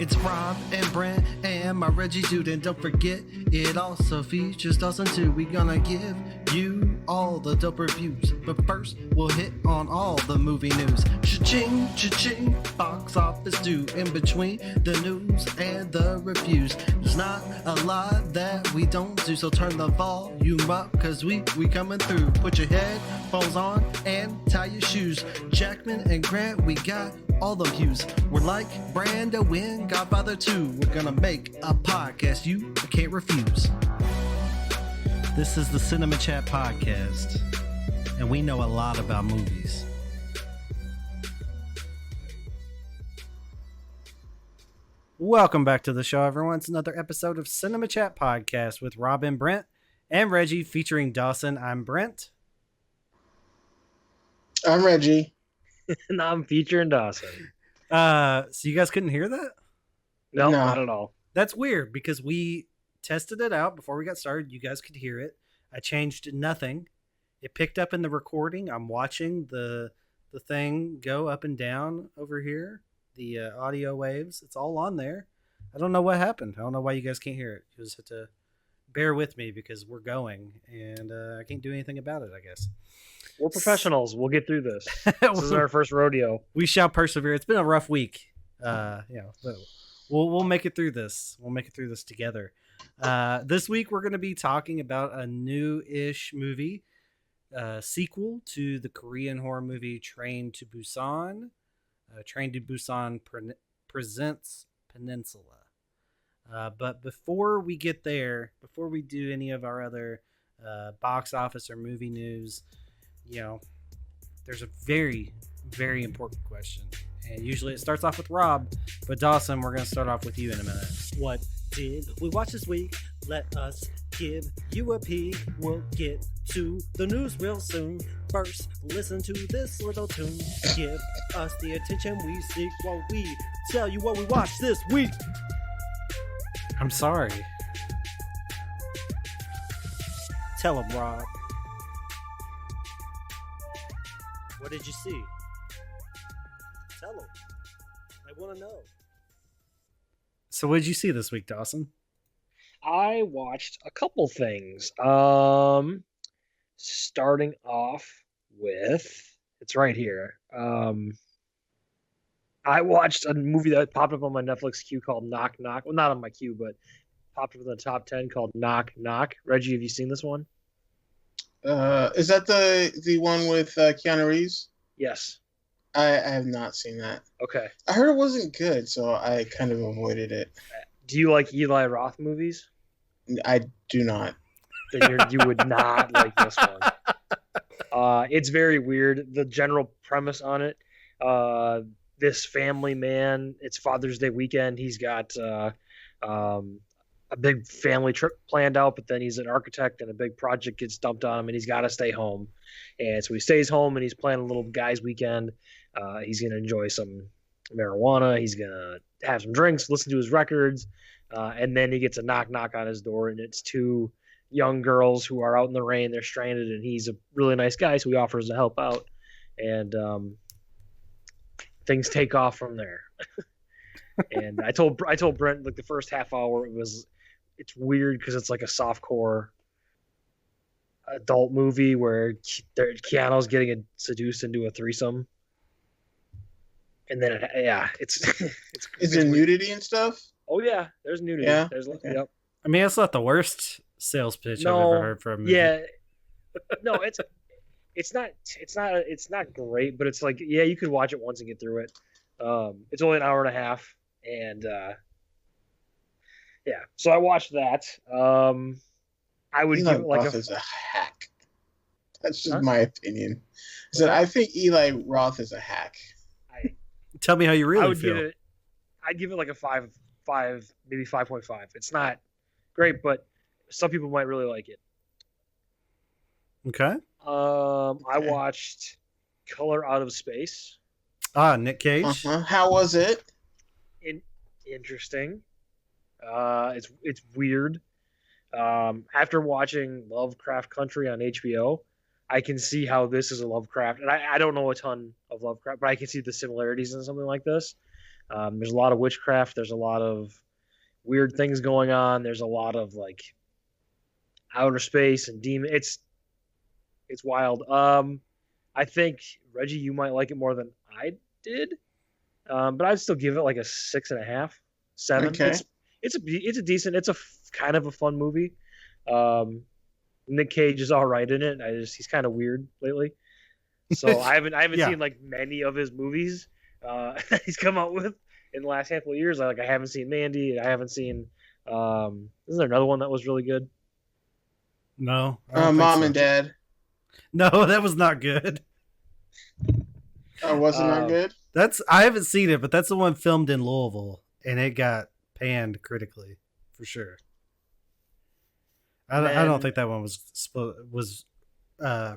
It's Rob and Brent and my Reggie dude. And don't forget, it also features Dawson too. We gonna give you all the dope reviews. But first, we'll hit on all the movie news. Cha-ching, cha-ching, box office due. In between the news and the reviews, there's not a lot that we don't do. So turn the volume up, cause we coming through. Put your headphones on and tie your shoes. Jackman and Grant, we got all the views. We're like Brando in Godfather 2. We're gonna make a podcast you can't refuse. This is the Cinema Chat Podcast, and we know a lot about movies. Welcome back to the show, everyone. It's another episode of Cinema Chat Podcast with Rob and Brent and Reggie, featuring Dawson. I'm Brent. I'm Reggie. And I'm featuring Dawson. So you guys couldn't hear that? No, not at all. That's weird because we tested it out before we got started. You guys could hear it. I changed nothing. It picked up in the recording. I'm watching the thing go up and down over here. The audio waves. It's all on there. I don't know what happened. I don't know why you guys can't hear it. You just have to bear with me because we're going and I can't do anything about it, I guess. We're professionals. We'll get through this. This is our first rodeo. We shall persevere. It's been a rough week. But we'll make it through this. We'll make it through this together. This week we're going to be talking about a new-ish movie, sequel to the Korean horror movie Train to Busan. Train to Busan Presents Peninsula. But before we get there, before we do any of our other box office or movie news, there's a very, very important question. And usually it starts off with Rob, but Dawson, we're going to start off with you in a minute. What did we watch this week? Let us give you a peek. We'll get to the news real soon. First, listen to this little tune. Give us the attention we seek while we tell you what we watched this week. I'm sorry. Tell him, Rob. What did you see? Tell him. I want to know. So what did you see this week, Dawson? I watched a couple things. Starting off with, it's right here. I watched a movie that popped up on my Netflix queue called Knock Knock. Well, not on my queue, but popped up in the top 10 called Knock Knock. Reggie, have you seen this one? Is that the one with Keanu Reeves? Yes. I have not seen that. Okay. I heard it wasn't good, so I kind of avoided it. Do you like Eli Roth movies? I do not. Then you would not like this one. It's very weird. The general premise on it, this family man, it's Father's Day weekend. He's got a big family trip planned out, but then he's an architect and a big project gets dumped on him and he's got to stay home. And so he stays home and he's planning a little guy's weekend. He's going to enjoy some marijuana. He's going to have some drinks, listen to his records. And then he gets a knock on his door, and it's two young girls who are out in the rain. They're stranded, and he's a really nice guy, so he offers to help out. And things take off from there. And I told Brent, like, the first half hour, it's weird because it's like a softcore adult movie where Keanu's getting seduced into a threesome. And then, it's Is it nudity and stuff? Oh yeah, there's nudity. Yeah? There's Okay. Yep. I mean, that's not the worst sales pitch I've ever heard from a movie. Yeah. No, it's not great, but it's like, yeah, you could watch it once and get through it. It's only an hour and a half, and yeah. So I watched that. I would Eli give it like Roth is a hack. That's just my opinion. I think Eli Roth is a hack. Tell me how you really feel. I'd give it like a 5, maybe 5.5. It's not great, but some people might really like it. Okay. I watched Color Out of Space. Nick Cage. How was it? Interesting. It's weird. After watching Lovecraft Country on HBO, I can see how this is a Lovecraft, and I don't know a ton of Lovecraft, but I can see the similarities in something like this. There's a lot of witchcraft. There's a lot of weird things going on. There's a lot of like outer space and demon. It's wild. I think Reggie, you might like it more than I did, but I'd still give it like a 6.5, 7. Okay. It's a decent. It's a kind of a fun movie. Nick Cage is all right in it. He's kind of weird lately, so I haven't Yeah. seen like many of his movies he's come out with in the last handful of years. Like I haven't seen Mandy. I haven't seen. Isn't there another one that was really good? No. I don't think Mom so. and Dad. No, that was not good. Oh, wasn't that good? I haven't seen it, but that's the one filmed in Louisville, and it got panned critically for sure. I don't think that one was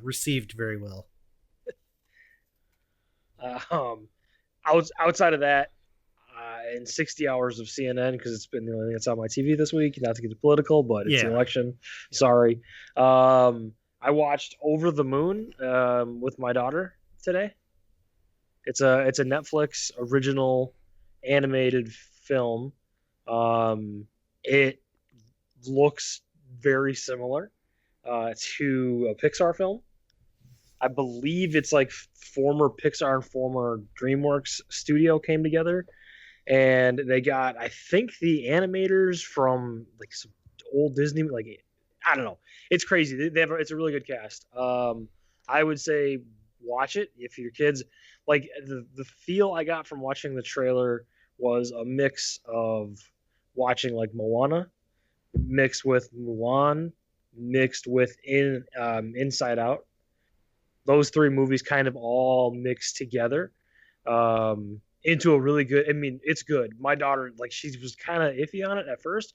received very well. Outside of that, in 60 hours of CNN, because it's been the only thing that's on my TV this week. Not to get political, but it's the election. Yeah. Sorry. I watched Over the Moon with my daughter today. It's a Netflix original animated film. It looks very similar to a Pixar film. I believe it's like former Pixar and former DreamWorks studio came together, and they got, I think, the animators from like some old Disney, like I don't know. It's crazy. It's a really good cast. I would say watch it if your kids like the feel I got from watching the trailer was a mix of watching like Moana mixed with Mulan mixed with Inside Out. Those three movies kind of all mixed together into a really good. I mean, it's good. My daughter, like, she was kind of iffy on it at first.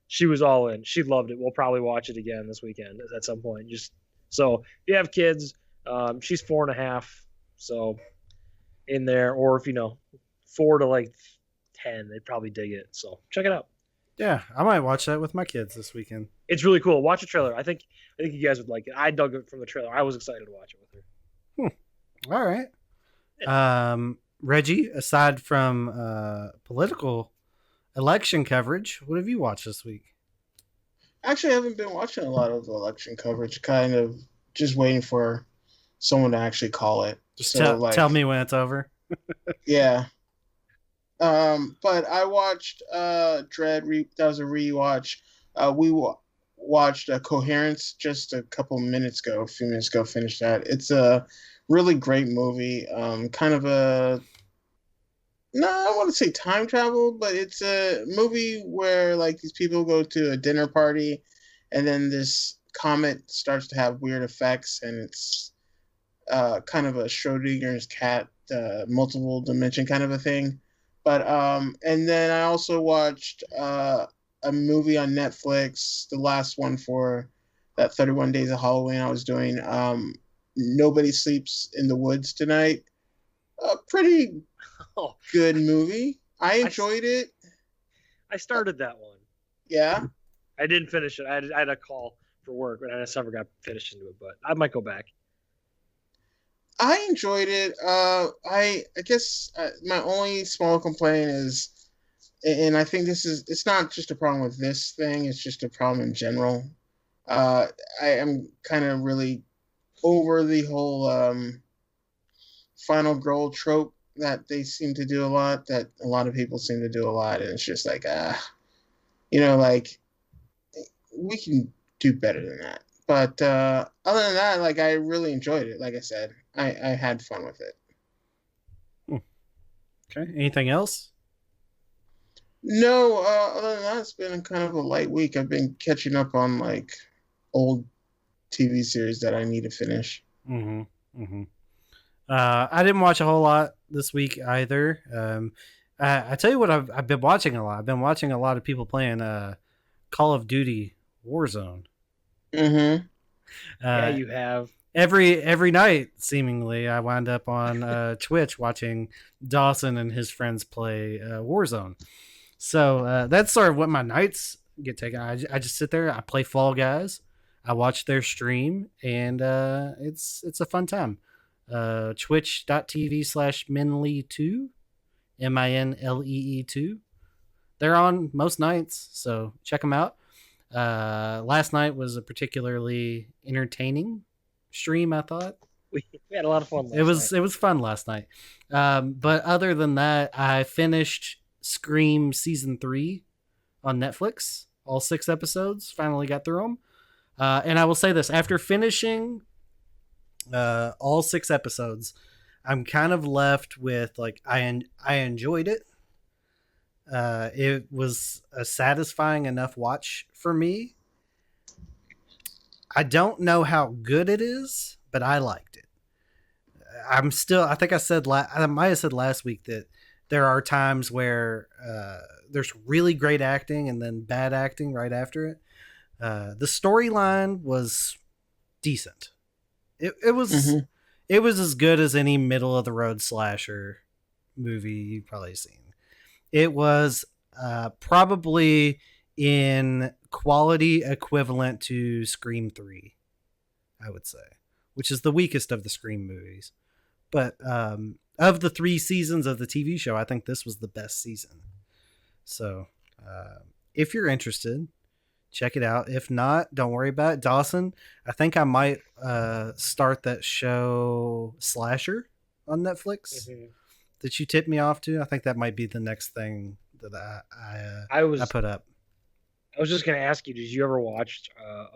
She was all in. She loved it. We'll probably watch it again this weekend at some point. Just so if you have kids, she's 4.5, so in there, or if 4 to like 10, they'd probably dig it. So check it out. Yeah, I might watch that with my kids this weekend. It's really cool. Watch the trailer. I think you guys would like it. I dug it from the trailer. I was excited to watch it with her. All right. Yeah. Reggie, aside from political election coverage, what have you watched this week? Actually, I haven't been watching a lot of election coverage. Kind of just waiting for someone to actually call it. Just tell me when it's over. Yeah. But I watched Dread. That was a rewatch. We watched Coherence just a few minutes ago. Finished that. It's a really great movie. Kind of I want to say time travel, but it's a movie where like these people go to a dinner party, and then this comet starts to have weird effects, and it's kind of a Schrodinger's cat, multiple dimension kind of a thing. But and then I also watched a movie on Netflix, the last one for that 31 Days of Halloween I was doing. Nobody Sleeps in the Woods Tonight. A pretty good movie. I enjoyed it. I started that one. Yeah. I didn't finish it. I had a call for work, and I just never got finished into it. But I might go back. I enjoyed it. I guess my only small complaint is, and I think it's not just a problem with this thing, it's just a problem in general. I am kind of really over the whole final girl trope that they seem to do a lot, that a lot of people seem to do a lot, and it's just like, like, we can do better than that. But other than that, like, I really enjoyed it. Like I said, I had fun with it. Okay. Anything else? No. Other than that, it's been kind of a light week. I've been catching up on like old TV series that I need to finish. Mm-hmm. Mm-hmm. I didn't watch a whole lot this week either. I tell you what, I've been watching a lot. I've been watching a lot of people playing Call of Duty Warzone. Mm-hmm. Yeah, you have. Every night, seemingly, I wind up on Twitch watching Dawson and his friends play Warzone. So that's sort of what my nights get taken. I just sit there, I play Fall Guys, I watch their stream, and it's a fun time. Twitch.tv/Minley2, MINLEE2. They're on most nights, so check them out. Last night was a particularly entertaining stream, I thought. We had a lot of fun last night. It was fun last night. But other than that, I finished Scream season 3 on Netflix. All 6 episodes. Finally got through them. And I will say this: after finishing all 6 episodes, I'm kind of left with like I enjoyed it. It was a satisfying enough watch for me. I don't know how good it is, but I liked it. I think I might have said last week that there are times where there's really great acting and then bad acting right after it. The storyline was decent. It was it was as good as any middle of the road slasher movie you've probably seen. It was probably in quality equivalent to Scream 3, I would say, which is the weakest of the Scream movies. But of the 3 seasons of the TV show, I think this was the best season. So if you're interested, check it out. If not, don't worry about it. Dawson, I think I might start that show Slasher on Netflix that you tipped me off to. I think that might be the next thing that I put up. I was just going to ask you, did you ever watch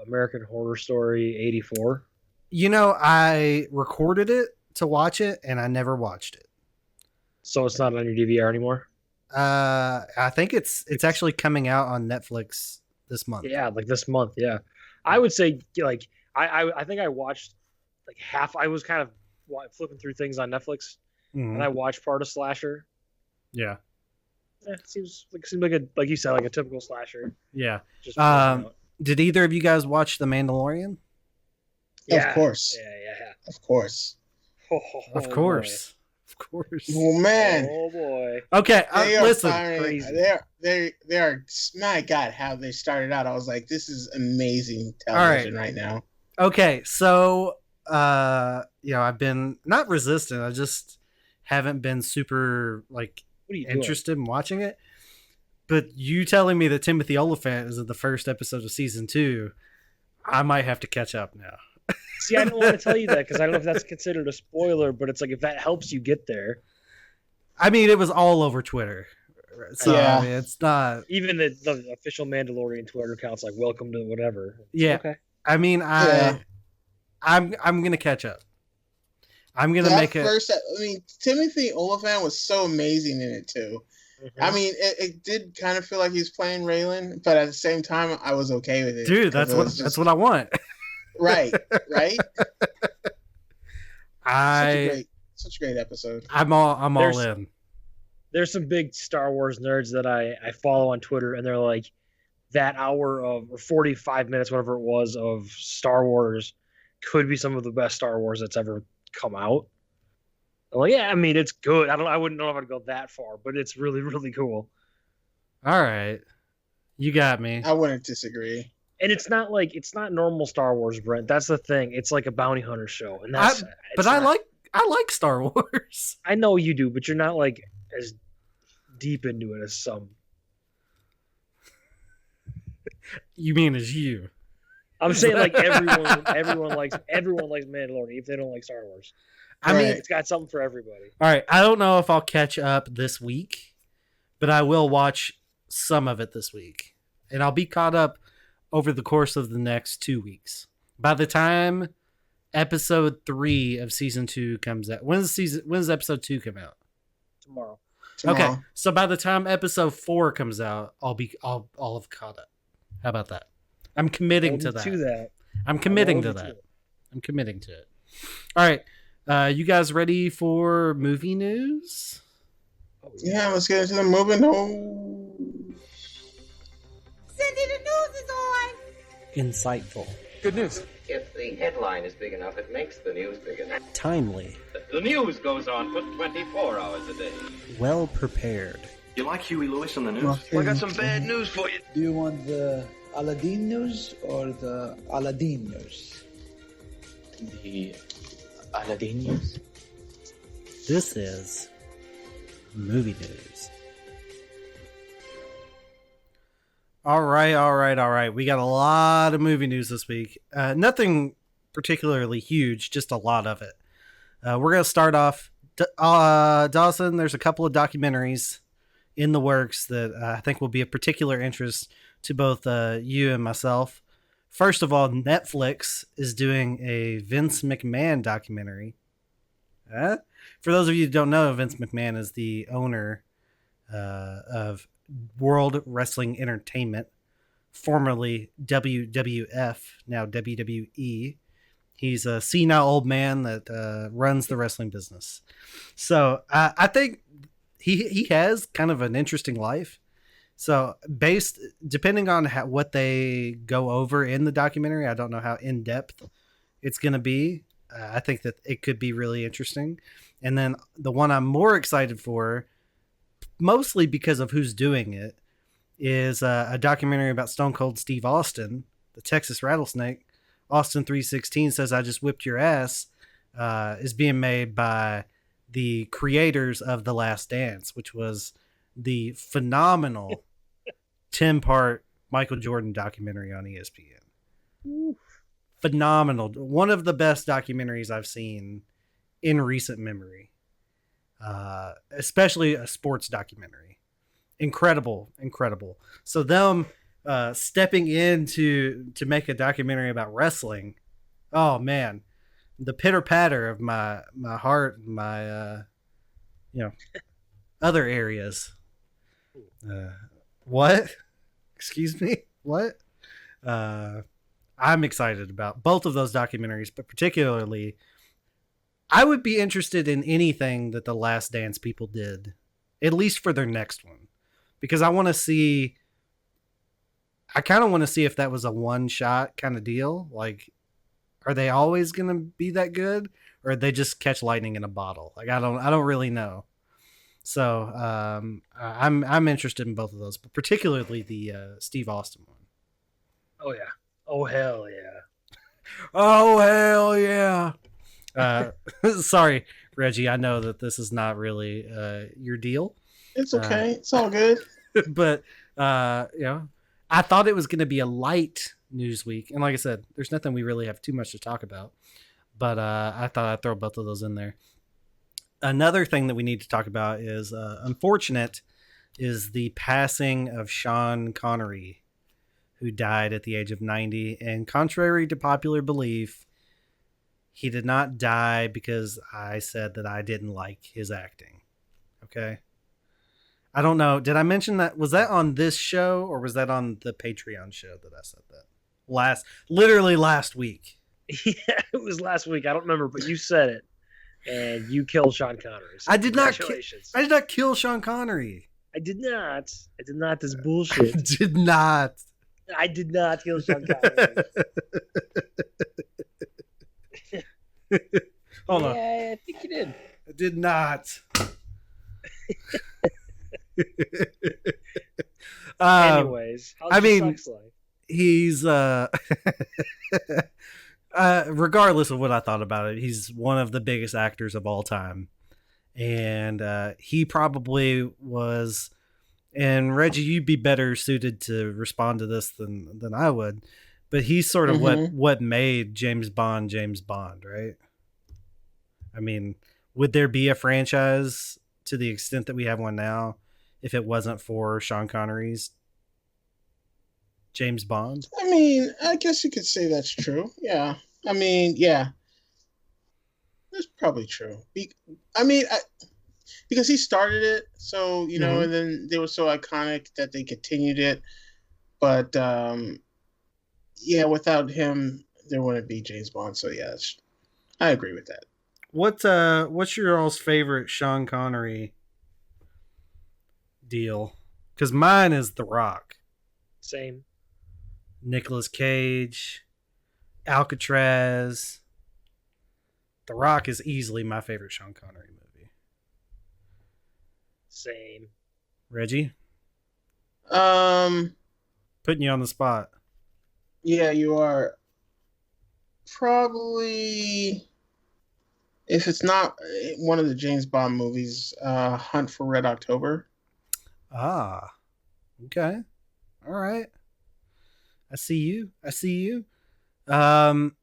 American Horror Story 84? You know, I recorded it to watch it, and I never watched it. So it's not on your DVR anymore? I think it's actually coming out on Netflix this month. Yeah, like this month, yeah. I would say, like, I think I watched like half. I was kind of flipping through things on Netflix, and I watched part of Slasher. Yeah. It seems like a, like you said, like a typical slasher. Yeah. Just did either of you guys watch The Mandalorian? Yeah. Of course. Yeah. Of course. Of course. Boy. Of course. Oh man. Oh boy. Okay, listen. They are. My God, how they started out! I was like, this is amazing television right now. Okay, so I've been not resistant. I just haven't been super like interested in watching it. But you telling me that Timothy Oliphant is in the first episode of season 2, I might have to catch up now. See, I don't want to tell you that because I don't know if that's considered a spoiler, but it's like if that helps you get there. I mean, it was all over Twitter. So yeah. I mean, it's not even the official Mandalorian Twitter account's like welcome to whatever. Yeah. Okay. I mean, I'm gonna catch up. I'm gonna make it. I mean, Timothy Oliphant was so amazing in it too. Mm-hmm. I mean, it did kind of feel like he was playing Raylan, but at the same time, I was okay with it. Dude, that's what I want. Right. Such a great episode. I'm all in. There's some big Star Wars nerds that I follow on Twitter, and they're like, that hour of or 45 minutes, whatever it was, of Star Wars could be some of the best Star Wars that's ever come out. I'm like, yeah, I mean, it's good. I wouldn't know if I'd go that far, but it's really, really cool. All right, you got me. I wouldn't disagree. And it's not normal Star Wars, Brent. That's the thing. It's like a bounty hunter show, and I like Star Wars. I know you do, but you're not like as deep into it as some. You mean as you? I'm saying like everyone likes Mandalorian if they don't like Star Wars. I mean, it's got something for everybody. All right, I don't know if I'll catch up this week, but I will watch some of it this week, and I'll be caught up over the course of the next 2 weeks. By the time episode 3 of season 2 comes out, when does episode 2 come out? Tomorrow. Okay, so by the time episode 4 comes out, I'll have caught up. How about that? I'm committing to that. I'm committing to that. I'm committing to it. All right, you guys ready for movie news? Yeah, let's get into the movie news. Cindy, the news is on. Insightful. Good news. If the headline is big enough, it makes the news big enough. Timely. The news goes on for 24 hours a day. Well prepared. You like Huey Lewis on the news? Well, I got some bad news for you. Do you want the Aladdin news or the Aladdin news? The Aladdin news? This is movie news. All right. We got a lot of movie news this week. Nothing particularly huge, just a lot of it. We're going to start off. Dawson, there's a couple of documentaries in the works that I think will be of particular interest to both you and myself. First of all, Netflix is doing a Vince McMahon documentary. For those of you who don't know, Vince McMahon is the owner of World Wrestling Entertainment, formerly WWF, now WWE. He's a senile old man that runs the wrestling business. So I think he has kind of an interesting life. So depending on what they go over in the documentary, I don't know how in depth it's going to be. I think that it could be really interesting. And then the one I'm more excited for, mostly because of who's doing it, is a documentary about Stone Cold Steve Austin, the Texas Rattlesnake. Austin 316 says, "I just whipped your ass," is being made by the creators of The Last Dance, which was the phenomenal 10-part Michael Jordan documentary on ESPN. Oof. Phenomenal. One of the best documentaries I've seen in recent memory, especially a sports documentary. Incredible. So them stepping in to make a documentary about wrestling, oh man, the pitter patter of my heart and my other areas. What? Excuse me? What? I'm excited about both of those documentaries, but particularly I would be interested in anything that the Last Dance people did, at least for their next one, because I kind of want to see if that was a one shot kind of deal. Like, are they always going to be that good, or they just catch lightning in a bottle? Like, I don't really know. So I'm interested in both of those, but particularly the Steve Austin one. Oh yeah. Oh hell yeah. Oh hell yeah. Sorry, Reggie. I know that this is not really your deal. It's okay. It's all good. But I thought it was going to be a light news week, and like I said, there's nothing we really have too much to talk about. But I thought I'd throw both of those in there. Another thing that we need to talk about is unfortunate is the passing of Sean Connery, who died at the age of 90. And contrary to popular belief, he did not die because I said that I didn't like his acting. Okay. I don't know. Did I mention that? Was that on this show, or was that on the Patreon show that I said that? Literally last week. Yeah, it was last week. I don't remember, but you said it. And you killed Sean Connery. So I did not kill Sean Connery. I did not. This bullshit. I did not kill Sean Connery. Hold on. Yeah, I think you did. I did not. Anyways, I mean, he's regardless of what I thought about it, he's one of the biggest actors of all time, and he probably was. And Reggie, you'd be better suited to respond to this than I would, but he's sort of what made James Bond, right? I mean, would there be a franchise to the extent that we have one now if it wasn't for Sean Connery's James Bond? I mean, I guess you could say that's true. Yeah. I mean, yeah. That's probably true. Because he started it, so, and then they were so iconic that they continued it. But, without him, there wouldn't be James Bond. So, yeah, I agree with that. What's your all's favorite Sean Connery deal? Because mine is The Rock. Same. Nicolas Cage, Alcatraz. The Rock is easily my favorite Sean Connery movie. Same. Reggie? Putting you on the spot. Yeah, you are. Probably If it's not one of the James Bond movies, Hunt for Red October. Ah, okay. All right. I see you. I see you. Um,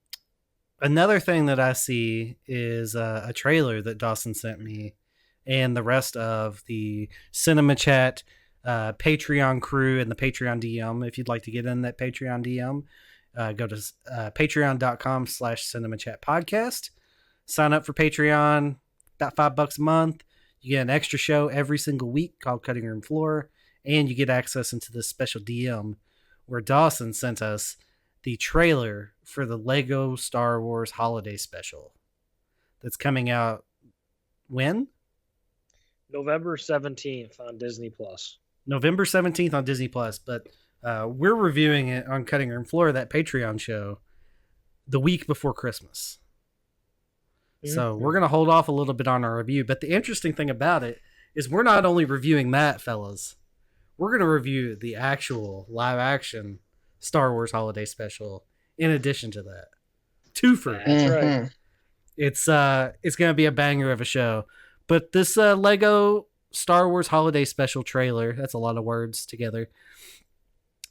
Another thing that I see is a trailer that Dawson sent me and the rest of the Cinema Chat Patreon crew and the Patreon DM. If you'd like to get in that Patreon DM, go to patreon.com/Cinema Chat Podcast. Sign up for Patreon, about $5 a month. You get an extra show every single week called Cutting Room Floor, and you get access into this special DM where Dawson sent us the trailer for the Lego Star Wars Holiday Special that's coming out when? November 17th on Disney Plus. November 17th on Disney Plus, but we're reviewing it on Cutting Room Floor, that Patreon show, the week before Christmas. So we're going to hold off a little bit on our review. But the interesting thing about it is we're not only reviewing that, fellas. We're going to review the actual live action Star Wars Holiday Special in addition to that. Two for That's right. It's going to be a banger of a show. But this Lego Star Wars Holiday Special trailer, that's a lot of words together,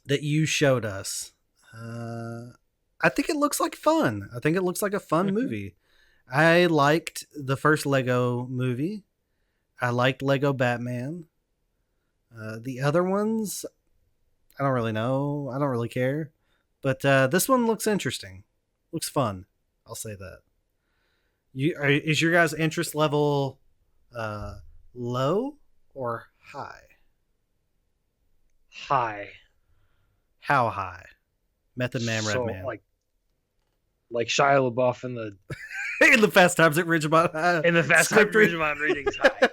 that you showed us. I think it looks like fun. I think it looks like a fun movie. I liked the first Lego movie. I liked Lego Batman. The other ones, I don't really know. I don't really care. But this one looks interesting. Looks fun. I'll say that. Is your guys' interest level low or high? High. How high? Method Man, So, Red Man. Like Shia LaBeouf in the In the Fast Times at Ridgemont High. in the Fast Times at Ridgemont readings high.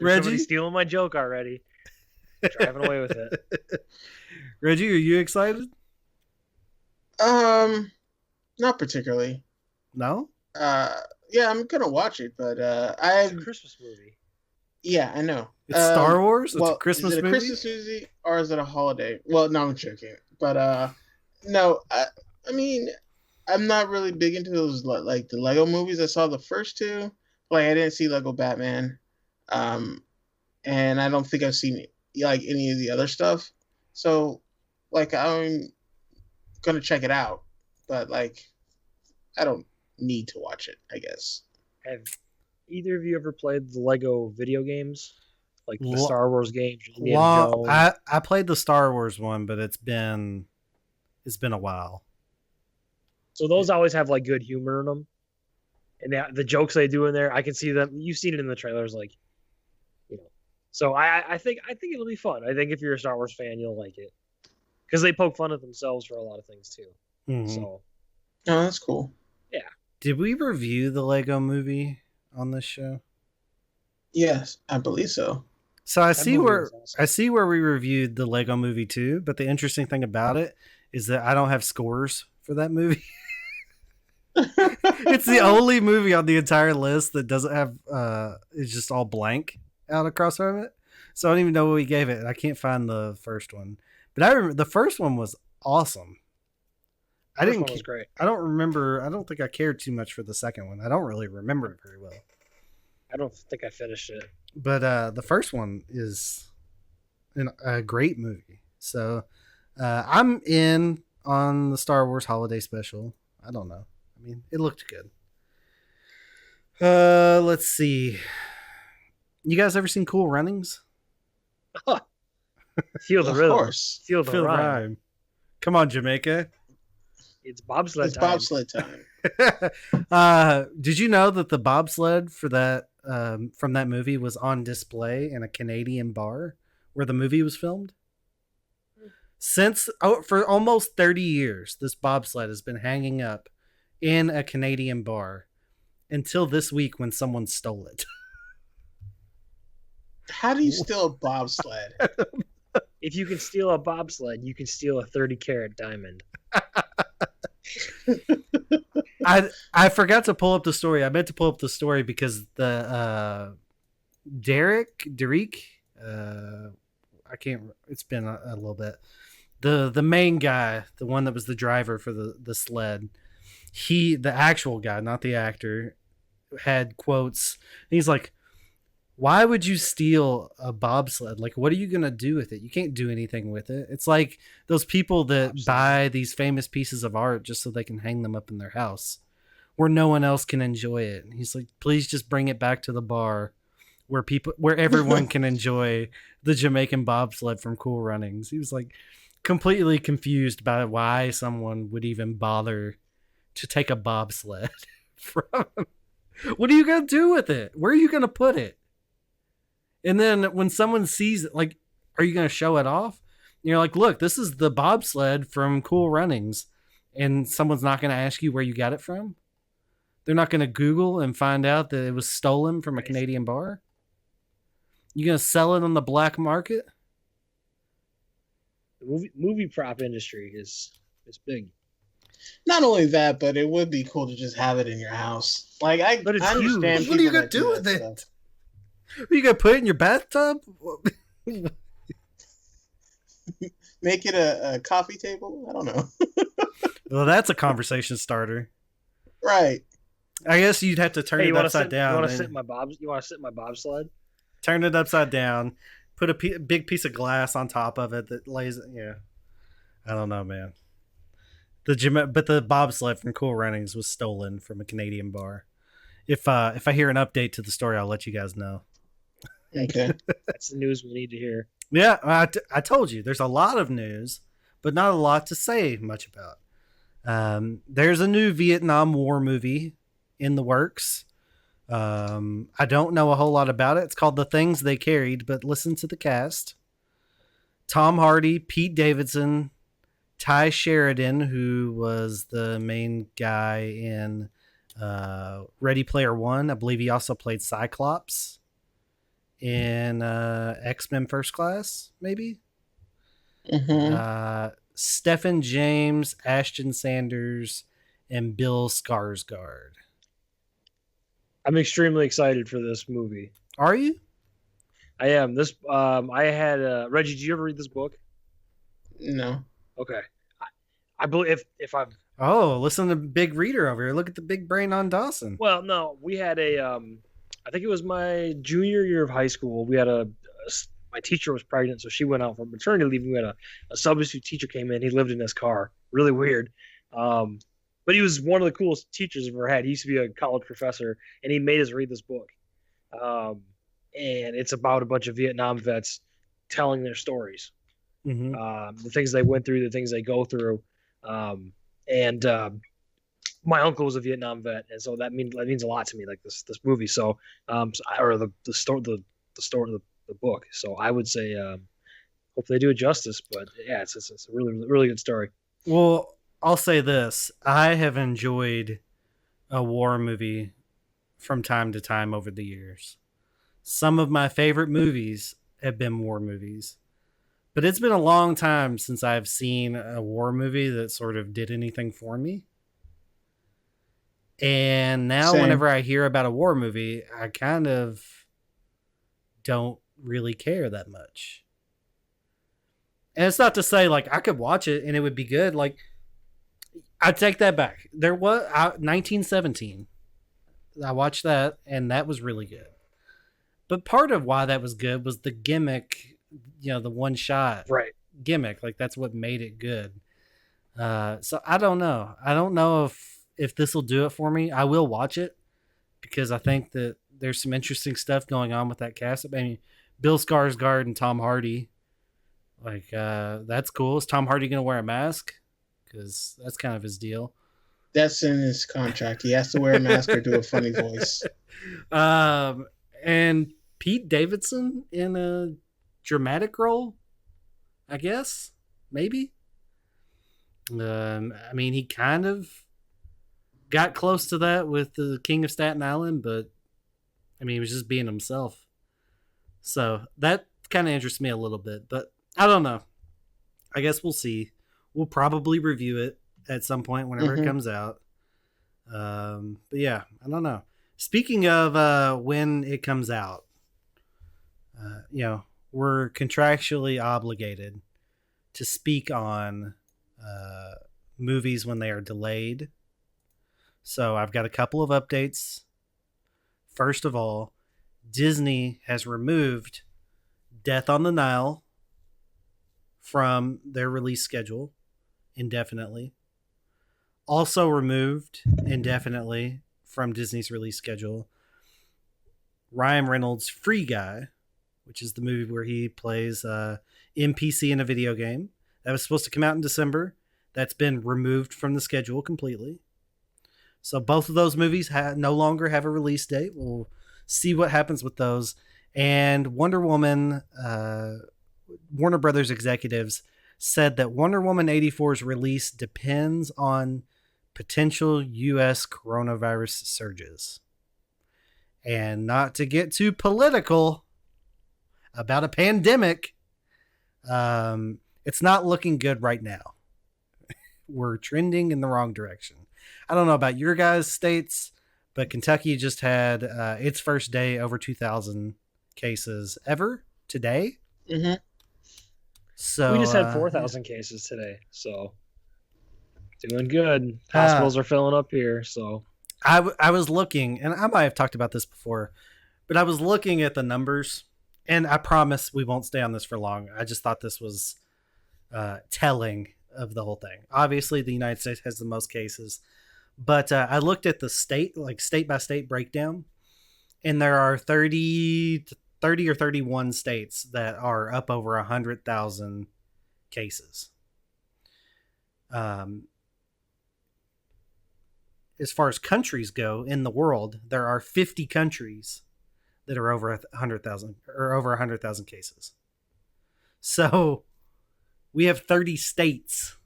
Reggie, Somebody's stealing my joke already. Driving away with it. Reggie, are you excited? Not particularly. No? Yeah, I'm gonna watch it, but It's a Christmas movie. Yeah, I know. It's Star Wars? It's a Christmas is it a movie? Christmas movie or is it a holiday? Well, no, I'm joking. But no, I mean, I'm not really big into those like the Lego movies. I saw the first two. Like I didn't see Lego Batman, and I don't think I've seen like any of the other stuff. So, like, I'm gonna check it out, but like, I don't need to watch it, I guess. Have either of you ever played the Lego video games? Like the Lo- Star Wars games? Indiana Well, Jones? I played the Star Wars one, but it's been a while. So those always have like good humor in them. And the jokes they do in there, I can see them. You've seen it in the trailers, like, you know. So I think it'll be fun. I think if you're a Star Wars fan, you'll like it. Because they poke fun at themselves for a lot of things too. Mhm. So Oh, that's cool. Did we review the Lego movie on this show? Yes, I believe so. So I that see movie where was awesome. I see where we reviewed the Lego movie too, but the interesting thing about it is that I don't have scores for that movie. It's the only movie on the entire list that doesn't have it's just all blank out across from it. So I don't even know what we gave it. I can't find the first one. But I remember the first one was awesome. I First didn't one was great. I don't remember. I don't think I cared too much for the second one. I don't really remember it very well. I don't think I finished it. But the first one is a great movie. So I'm in on the Star Wars Holiday Special. I don't know. I mean, it looked good. Let's see. You guys ever seen Cool Runnings? Feel the Of rhythm. course. Feel the Feel the rhyme. rhyme. Come on, Jamaica. It's bobsled It's time. bobsled time. Did you know that the bobsled for that from that movie was on display in a Canadian bar where the movie was filmed? For almost 30 years, this bobsled has been hanging up in a Canadian bar until this week when someone stole it. How do you steal a bobsled? If you can steal a bobsled, you can steal a 30-carat diamond. I forgot to pull up the story. I meant to pull up the story because the Derek, I I can't. It's been a little bit. The main guy, the one that was the driver for the sled, the actual guy, not the actor, had quotes. He's like, why would you steal a bobsled? Like, what are you going to do with it? You can't do anything with it. It's like those people that buy these famous pieces of art just so they can hang them up in their house where no one else can enjoy it. And he's like, please just bring it back to the bar where everyone can enjoy the Jamaican bobsled from Cool Runnings. He was like completely confused by why someone would even bother to take a bobsled from. What are you going to do with it? Where are you going to put it? And then when someone sees it, like, are you going to show it off? And you're like, look, this is the bobsled from Cool Runnings. And someone's not going to ask you where you got it from. They're not going to Google and find out that it was stolen from a Canadian bar. You going to sell it on the black market? The movie prop industry is big. Not only that, but it would be cool to just have it in your house. Like, I understand. What are you going to do with it? Stuff. Are you going to put it in your bathtub? Make it a coffee table? I don't know. Well, that's a conversation starter. Right. I guess you'd have to turn it upside down. You want to sit in my bobsled? Turn it upside down. Put a big piece of glass on top of it that lays. Yeah. I don't know, man. But the bobsled from Cool Runnings was stolen from a Canadian bar. If I hear an update to the story, I'll let you guys know. Okay. That's the news we need to hear. Yeah, I told you, there's a lot of news, but not a lot to say much about. There's a new Vietnam War movie in the works. I don't know a whole lot about it. It's called The Things They Carried, but listen to the cast. Tom Hardy, Pete Davidson, Ty Sheridan, who was the main guy in Ready Player One. I believe he also played Cyclops in X-Men First Class, maybe. Mm-hmm. Stephen James, Ashton Sanders, and Bill Skarsgård. I'm extremely excited for this movie. Are you? I am. This I had Reggie. Did you ever read this book? No. Okay. I believe if I've. Oh, listen to Big Reader over here. Look at the big brain on Dawson. Well, no, we had I think it was my junior year of high school. We had my teacher was pregnant, so she went out for maternity leave. We had a substitute teacher came in. He lived in his car. Really weird. But he was one of the coolest teachers I've ever had. He used to be a college professor, and he made us read this book. And it's about a bunch of Vietnam vets telling their stories, the things they went through, the things they go through. My uncle was a Vietnam vet, and so that means a lot to me, like this movie. So, or the book. So I would say, hope they do it justice. But yeah, it's a really really good story. Well, I'll say this: I have enjoyed a war movie from time to time over the years. Some of my favorite movies have been war movies. But it's been a long time since I've seen a war movie that sort of did anything for me. And now whenever I hear about a war movie, I kind of don't really care that much. And it's not to say like I could watch it and it would be good. Like I take that back. There was 1917. I watched that and that was really good. But part of why that was good was the gimmick, the one shot gimmick. Like that's what made it good. So I don't know. I don't know if this will do it for me. I will watch it because I think that there's some interesting stuff going on with that cast. I mean, Bill Skarsgård and Tom Hardy. Like, that's cool. Is Tom Hardy going to wear a mask? Because that's kind of his deal. That's in his contract. He has to wear a mask or do a funny voice. And Pete Davidson in a dramatic role, I guess. Maybe. I mean, he kind of got close to that with the King of Staten Island, but I mean, he was just being himself. So that kind of interests me a little bit, but I don't know. I guess we'll see. We'll probably review it at some point whenever it comes out. But yeah, I don't know. Speaking of when it comes out, we're contractually obligated to speak on movies when they are delayed. So I've got a couple of updates. First of all, Disney has removed Death on the Nile from their release schedule indefinitely. Also removed indefinitely from Disney's release schedule, Ryan Reynolds' Free Guy, which is the movie where he plays NPC in a video game. That was supposed to come out in December. That's been removed from the schedule completely. So both of those movies no longer have a release date. We'll see what happens with those. And Wonder Woman, Warner Brothers executives said that Wonder Woman 84's release depends on potential U.S. coronavirus surges. And not to get too political about a pandemic, it's not looking good right now. We're trending in the wrong direction. I don't know about your guys' states, but Kentucky just had its first day over 2,000 cases ever today. Mm-hmm. So we just had 4,000 cases today, so doing good. Hospitals are filling up here, so I was looking, and I might have talked about this before, but I was looking at the numbers, and I promise we won't stay on this for long. I just thought this was telling of the whole thing. Obviously, the United States has the most cases, but I looked at the state by state breakdown, and there are 30 or 31 states that are up over 100,000 cases. As far as countries go in the world, there are 50 countries that are over 100,000 or over 100,000 cases. So we have 30 states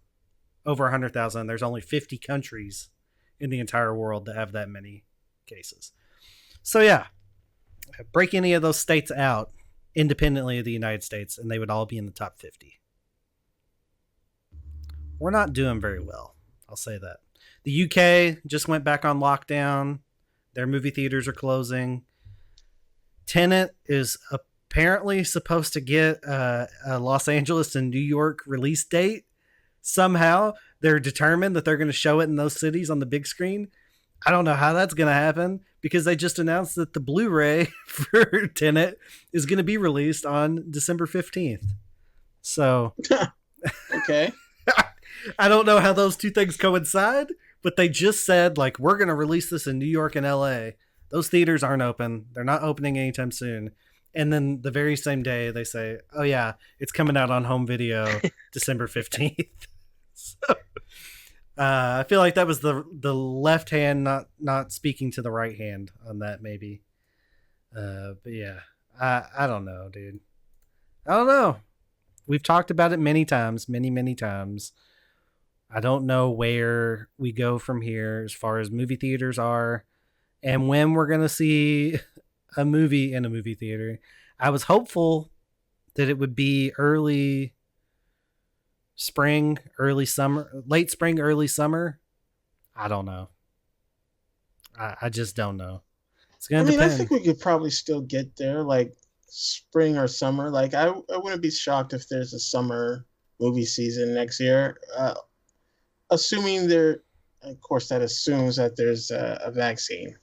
over 100,000. There's only 50 countries in the entire world that have that many cases. So yeah, break any of those states out independently of the United States, and they would all be in the top 50. We're not doing very well. I'll say that. The UK just went back on lockdown. Their movie theaters are closing. Tenet is apparently supposed to get a Los Angeles and New York release date. Somehow they're determined that they're going to show it in those cities on the big screen. I don't know how that's going to happen because they just announced that the Blu-ray for Tenet is going to be released on December 15th. So, okay. I don't know how those two things coincide, but they just said, like, we're going to release this in New York and LA. Those theaters aren't open. They're not opening anytime soon. And then the very same day they say, oh yeah, it's coming out on home video December 15th. So, I feel like that was the left hand not speaking to the right hand on that, maybe. But yeah, I don't know, dude. I don't know. We've talked about it many times. I don't know where we go from here as far as movie theaters are and when we're going to see a movie in a movie theater. I was hopeful that it would be early spring, early summer, late spring, early summer. I don't know. I just don't know. It's going to depend. I think we could probably still get there, like spring or summer. Like I wouldn't be shocked if there's a summer movie season next year. Assuming there, of course, that assumes that there's a vaccine.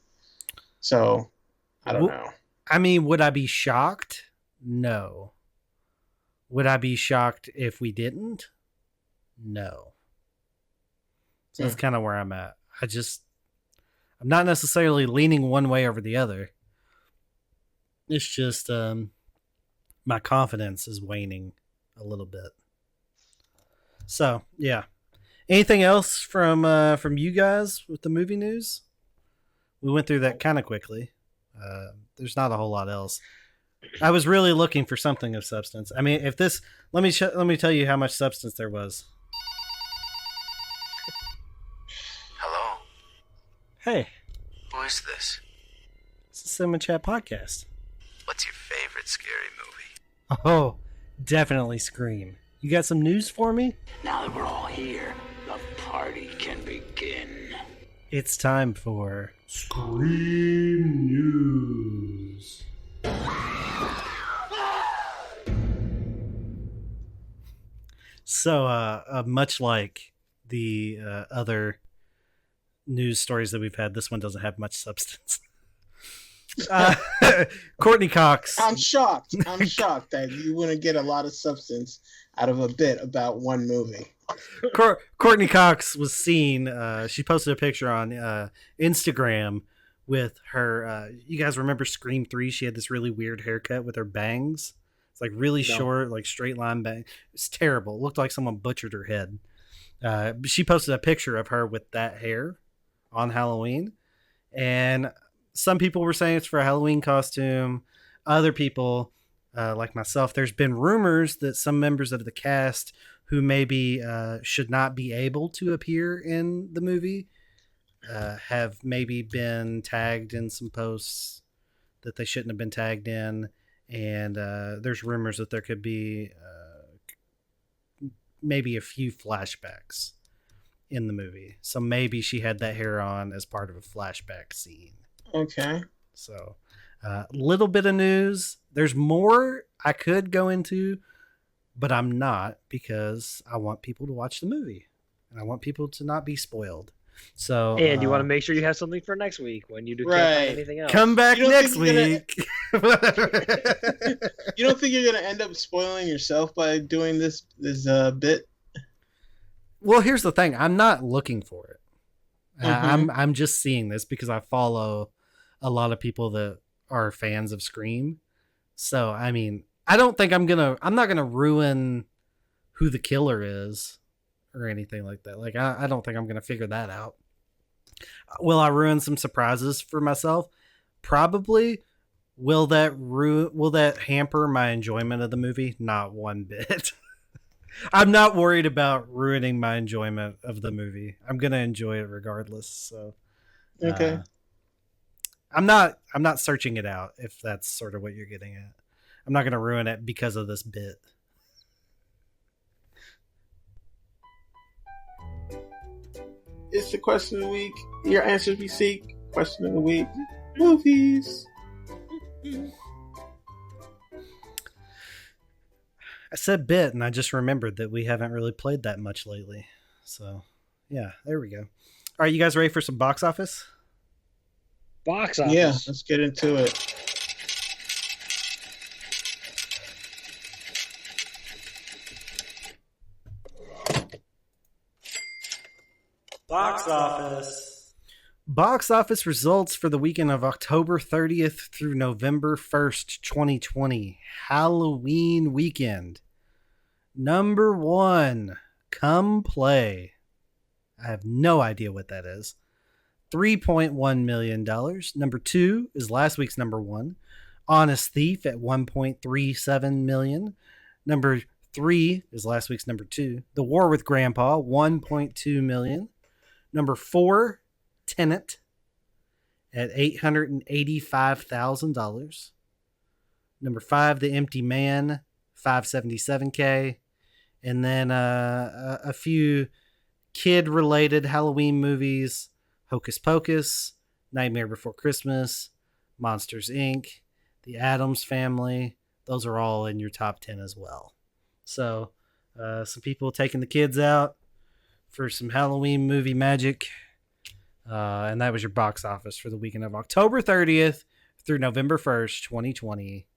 So, I don't know. I mean, would I be shocked? No. Would I be shocked if we didn't? No. So that's kind of where I'm at. I'm not necessarily leaning one way over the other. It's just my confidence is waning a little bit. So, yeah. Anything else from you guys with the movie news? We went through that kind of quickly. There's not a whole lot else. I was really looking for something of substance. I mean, let me tell you how much substance there was. Hello. Hey, Who is this? It's the Cinema Chat podcast. What's your favorite scary movie? Oh, definitely Scream. You got some news for me? Now that we're all here, the party can begin. It's time for Scream News. So, much like the other news stories that we've had, this one doesn't have much substance. Uh, Courtney Cox. I'm shocked. I'm shocked that you wouldn't get a lot of substance out of a bit about one movie. Courtney Cox was seen. She posted a picture on Instagram with her. You guys remember Scream 3? She had this really weird haircut with her bangs. It's like really short, like straight line bang. It's terrible. It looked like someone butchered her head. She posted a picture of her with that hair on Halloween. And some people were saying it's for a Halloween costume. Other people, like myself, there's been rumors that some members of the cast who maybe should not be able to appear in the movie have maybe been tagged in some posts that they shouldn't have been tagged in. And there's rumors that there could be maybe a few flashbacks in the movie. So maybe she had that hair on as part of a flashback scene. Okay. So a little bit of news. There's more I could go into, but I'm not, because I want people to watch the movie and I want people to not be spoiled. So, and you want to make sure you have something for next week when you do Right. can't find anything else. come back next week. You don't think you're gonna end up spoiling yourself by doing this bit? Well, here's the thing. I'm not looking for it. Mhm. I'm just seeing this because I follow a lot of people that are fans of Scream. So, I mean, I don't think I'm not gonna ruin who the killer is or anything like that. Like, I don't think I'm gonna figure that out. Will I ruin some surprises for myself? Probably. Will that hamper my enjoyment of the movie? Not one bit. I'm not worried about ruining my enjoyment of the movie. I'm gonna enjoy it regardless. So, Okay. I'm not searching it out, if that's sort of what you're getting at. I'm not gonna ruin it because of this bit. It's the question of the week. Your answers we seek. Question of the week. Movies. I said bit, and I just remembered that we haven't really played that much lately. So, yeah, there we go. All right, you guys ready for some box office? Box office. Yeah, let's get into it. Box office. Box office results for the weekend of October 30th through November 1st, 2020. Halloween weekend. Number 1, Come Play. I have no idea what that is. $3.1 million. Number 2 is last week's number 1. Honest Thief at $1.37 million. Number 3 is last week's number 2. The War with Grandpa, $1.2 million. Number 4, Tenet at $885,000. Number 5, The Empty Man, $577K. And then a few kid-related Halloween movies: Hocus Pocus, Nightmare Before Christmas, Monsters, Inc., The Addams Family. Those are all in your top 10 as well. So some people taking the kids out for some Halloween movie magic. And that was your box office for the weekend of October 30th through November 1st, 2020.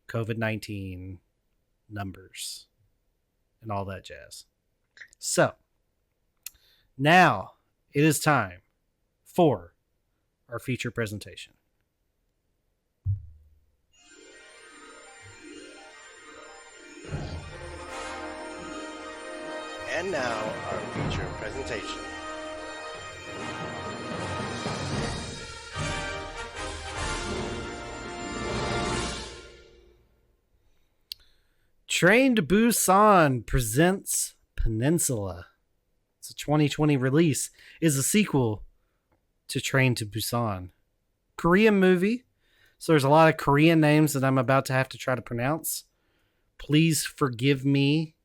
COVID-19 numbers and all that jazz. So, now it is time for our feature presentation. And now, our feature presentation. Train to Busan presents Peninsula. It's a 2020 release. Is a sequel to Train to Busan. Korean movie. So there's a lot of Korean names that I'm about to have to try to pronounce. Please forgive me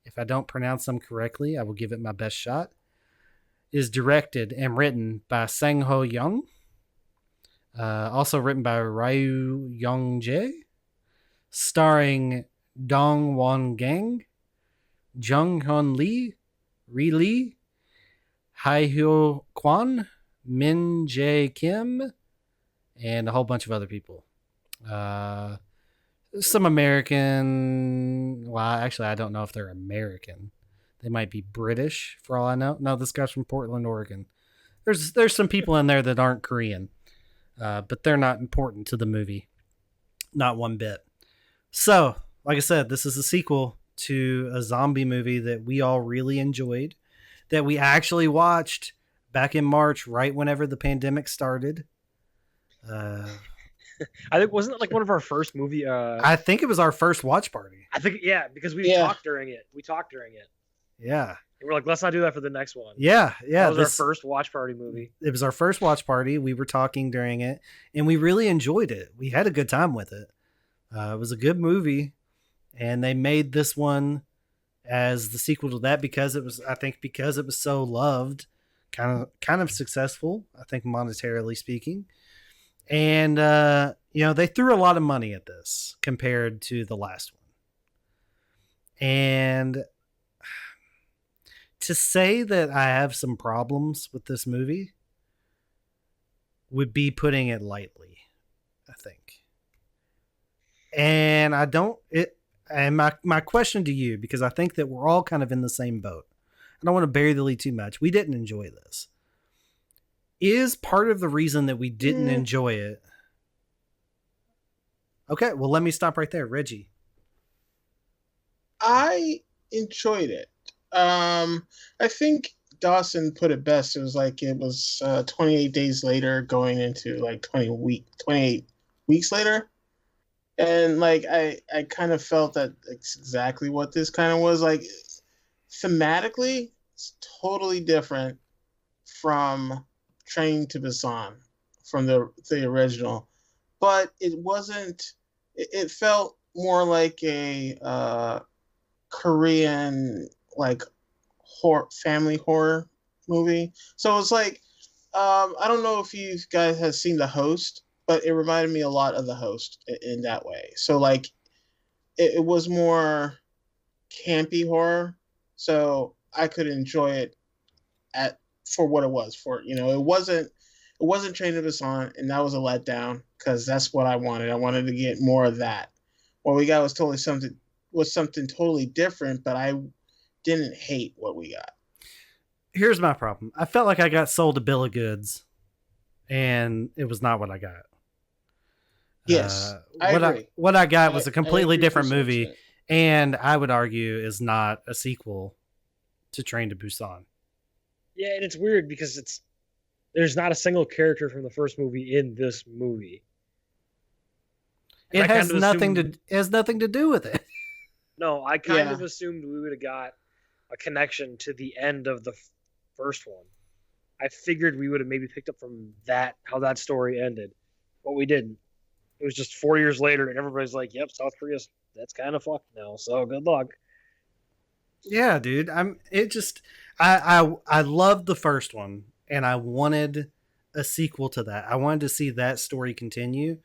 if I don't pronounce them correctly. I will give it my best shot. Is directed and written by Sang Ho Young. Also written by Ryu Young Jae. Starring Dong Won Gang, Jung Hyun Lee, Hai Hyo Kwan, Min Jae Kim, and a whole bunch of other people. Some American. Well, actually, I don't know if they're American. They might be British, for all I know. No, this guy's from Portland, Oregon. There's some people in there that aren't Korean, but they're not important to the movie, not one bit. So, like I said, this is a sequel to a zombie movie that we all really enjoyed, that we actually watched back in March, right whenever the pandemic started. I think wasn't it like one of our first movie? I think it was our first watch party. I think because we talked during it. Yeah. And we're like, let's not do that for the next one. Yeah. That was our first watch party movie. It was our first watch party. We were talking during it, and we really enjoyed it. We had a good time with it. It was a good movie, and they made this one as the sequel to that because it was so loved, kind of successful, I think, monetarily speaking. And they threw a lot of money at this compared to the last one. And to say that I have some problems with this movie would be putting it lightly, I think. And my question to you, because I think that we're all kind of in the same boat. I don't want to bury the lead too much. We didn't enjoy this. Is part of the reason that we didn't enjoy it. Okay, well, let me stop right there. Reggie. I enjoyed it. I think Dawson put it best. It was 28 days later going into like 28 weeks later. And like I kind of felt that it's exactly what this kind of was. Like thematically, it's totally different from Train to Busan, from the original. But it wasn't, it felt more like a Korean like family horror movie. So it's like I don't know if you guys have seen The Host, but it reminded me a lot of The Host in that way. So like it was more campy horror, so I could enjoy it for what it was. It wasn't Train to Busan, and that was a letdown because that's what I wanted. I wanted to get more of that. What we got was something totally different, but I didn't hate what we got. Here's my problem. I felt like I got sold a bill of goods, and it was not what I got. Yes, I agree. What I got was a completely different movie, and I would argue is not a sequel to Train to Busan. Yeah, and it's weird because there's not a single character from the first movie in this movie. It has nothing to do with it. No, I kind of assumed we would have got a connection to the end of the first one. I figured we would have maybe picked up from how that story ended, but we didn't. It was just 4 years later, and everybody's like, "Yep, South Korea's that's kind of fucked now. So good luck." Yeah, dude. I loved the first one, and I wanted a sequel to that. I wanted to see that story continue,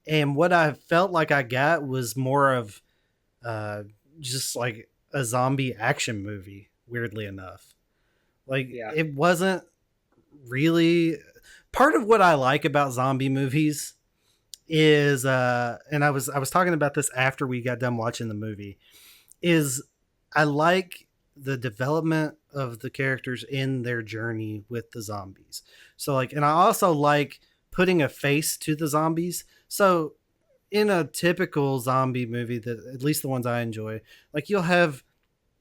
and what I felt like I got was more of just like a zombie action movie, weirdly enough. Like it wasn't really part of what I like about zombie movies is and I was talking about this after we got done watching the movie, is I like the development of the characters in their journey with the zombies. So like, and I also like putting a face to the zombies. So in a typical zombie movie, that at least the ones I enjoy, like you'll have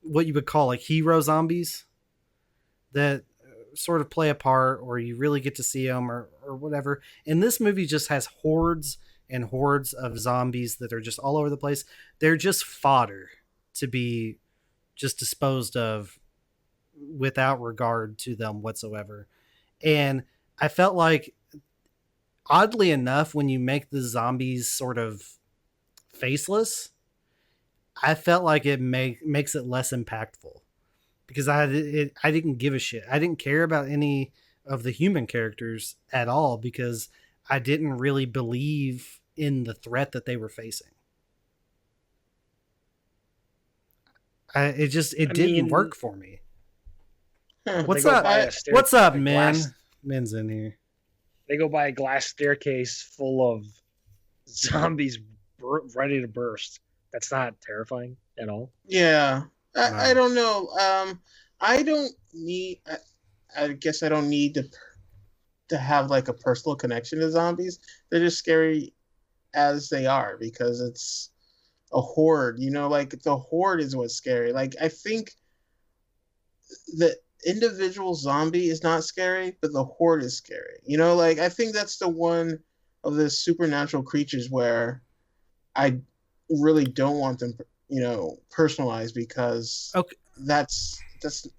what you would call like hero zombies that sort of play a part, or you really get to see them or whatever. And this movie just has hordes and hordes of zombies that are just all over the place. They're just fodder to be just disposed of without regard to them whatsoever. And I felt like, oddly enough, when you make the zombies sort of faceless, I felt like it makes it less impactful, because I didn't give a shit. I didn't care about any of the human characters at all, because I didn't really believe in the threat that they were facing. It didn't work for me. What's They go up? by a What's up, a man? glass- Men's in here. They go by a glass staircase full of zombies ready to burst. That's not terrifying at all. Yeah, No. I don't know. I don't need. I guess I don't need to have like a personal connection to zombies. They're just scary as they are because it's a horde. You know, like the horde is what's scary. Like I think the individual zombie is not scary, but the horde is scary. You know, like I think that's the one of the supernatural creatures where I really don't want them, you know, personalized because that's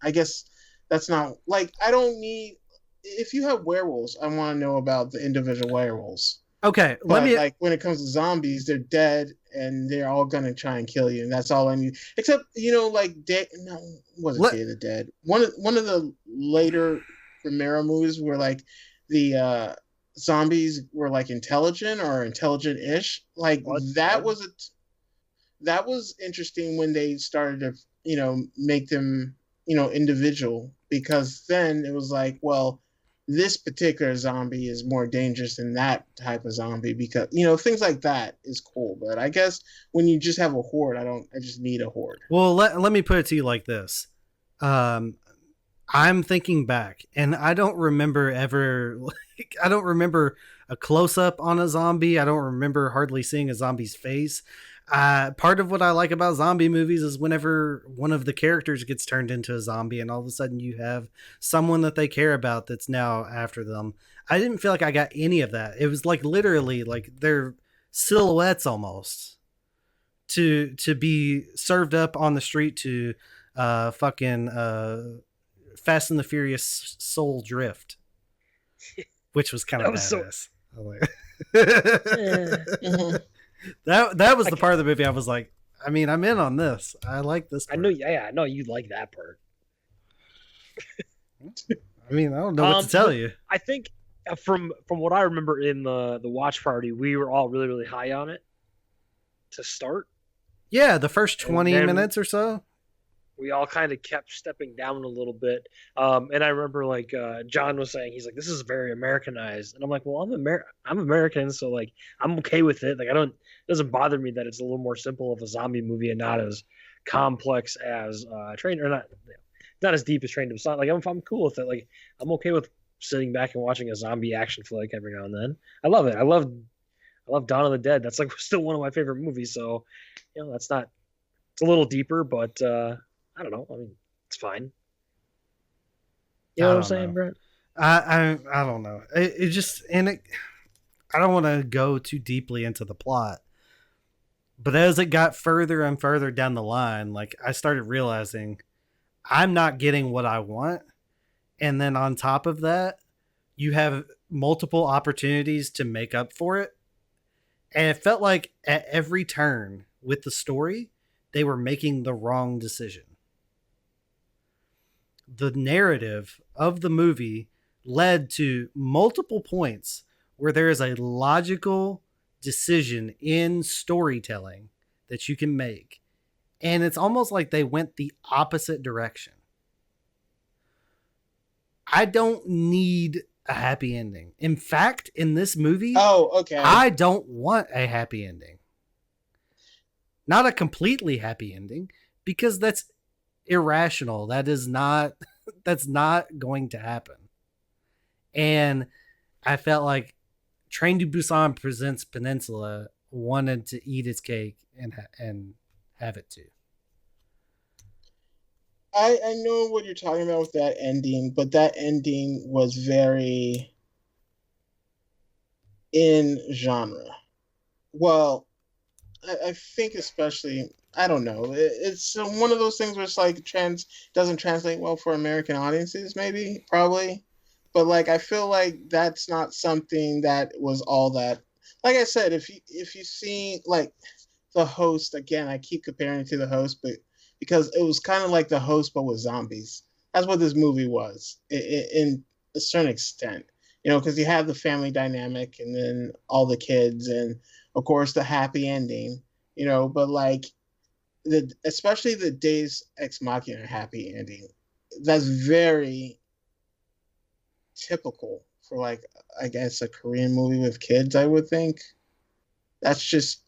I guess that's not like I don't need if you have werewolves, I want to know about the individual werewolves. Okay, But like when it comes to zombies, they're dead and they're all gonna try and kill you, and that's all I need. Except Day of the Dead? One of the later Romero movies where like the zombies were like intelligent or intelligent-ish. Like that was interesting when they started to make them individual, because then it was like, well, this particular zombie is more dangerous than that type of zombie, because things like that is cool. But I guess when you just have a horde, I just need a horde. Well, let me put it to you like this. I'm thinking back, and I don't remember I don't remember a close up on a zombie. I don't remember hardly seeing a zombie's face. Part of what I like about zombie movies is whenever one of the characters gets turned into a zombie and all of a sudden you have someone that they care about that's now after them. I didn't feel like I got any of that. It was like literally like they're silhouettes almost to be served up on the street to fucking Fast and the Furious Soul Drift, which was kind of badass. That was the part of the movie I was like, I mean, I'm in on this. I like this part. I know you like that part. I mean, I don't know what to tell you. I think from what I remember in the watch party, we were all really, really high on it to start. Yeah, the first 20 minutes or so. We all kind of kept stepping down a little bit. And I remember like John was saying, he's like, this is very Americanized. And I'm like, well, I'm American, so like I'm okay with it. Like it doesn't bother me that it's a little more simple of a zombie movie and not as complex as not as deep as Train to Busan. Like I'm cool with it. Like I'm okay with sitting back and watching a zombie action flick every now and then. I love it. I love Dawn of the Dead. That's like still one of my favorite movies. So, it's a little deeper, but I don't know. I mean, it's fine. You know what I'm saying, Brent? I don't know. It just I don't want to go too deeply into the plot, but as it got further and further down the line, like I started realizing I'm not getting what I want, and then on top of that, you have multiple opportunities to make up for it, and it felt like at every turn with the story, they were making the wrong decision. The narrative of the movie led to multiple points where there is a logical decision in storytelling that you can make. And it's almost like they went the opposite direction. I don't need a happy ending. In fact, in this movie, I don't want a happy ending. Not a completely happy ending, because that's irrational. That's not going to happen. And I felt like Train to Busan Presents Peninsula wanted to eat its cake and have it too. I know what you're talking about with that ending, but that ending was very in genre. Well, I think especially, I don't know. It's one of those things where it's like doesn't translate well for American audiences, maybe, probably. But like, I feel like that's not something that was all that. Like I said, if you see like The Host again, I keep comparing it to The Host, but because it was kind of like The Host but with zombies. That's what this movie was, in a certain extent. Because you have the family dynamic and then all the kids and of course the happy ending. But like especially the Deus Ex Machina happy ending. That's very typical for like, I guess, a Korean movie with kids, I would think. That's just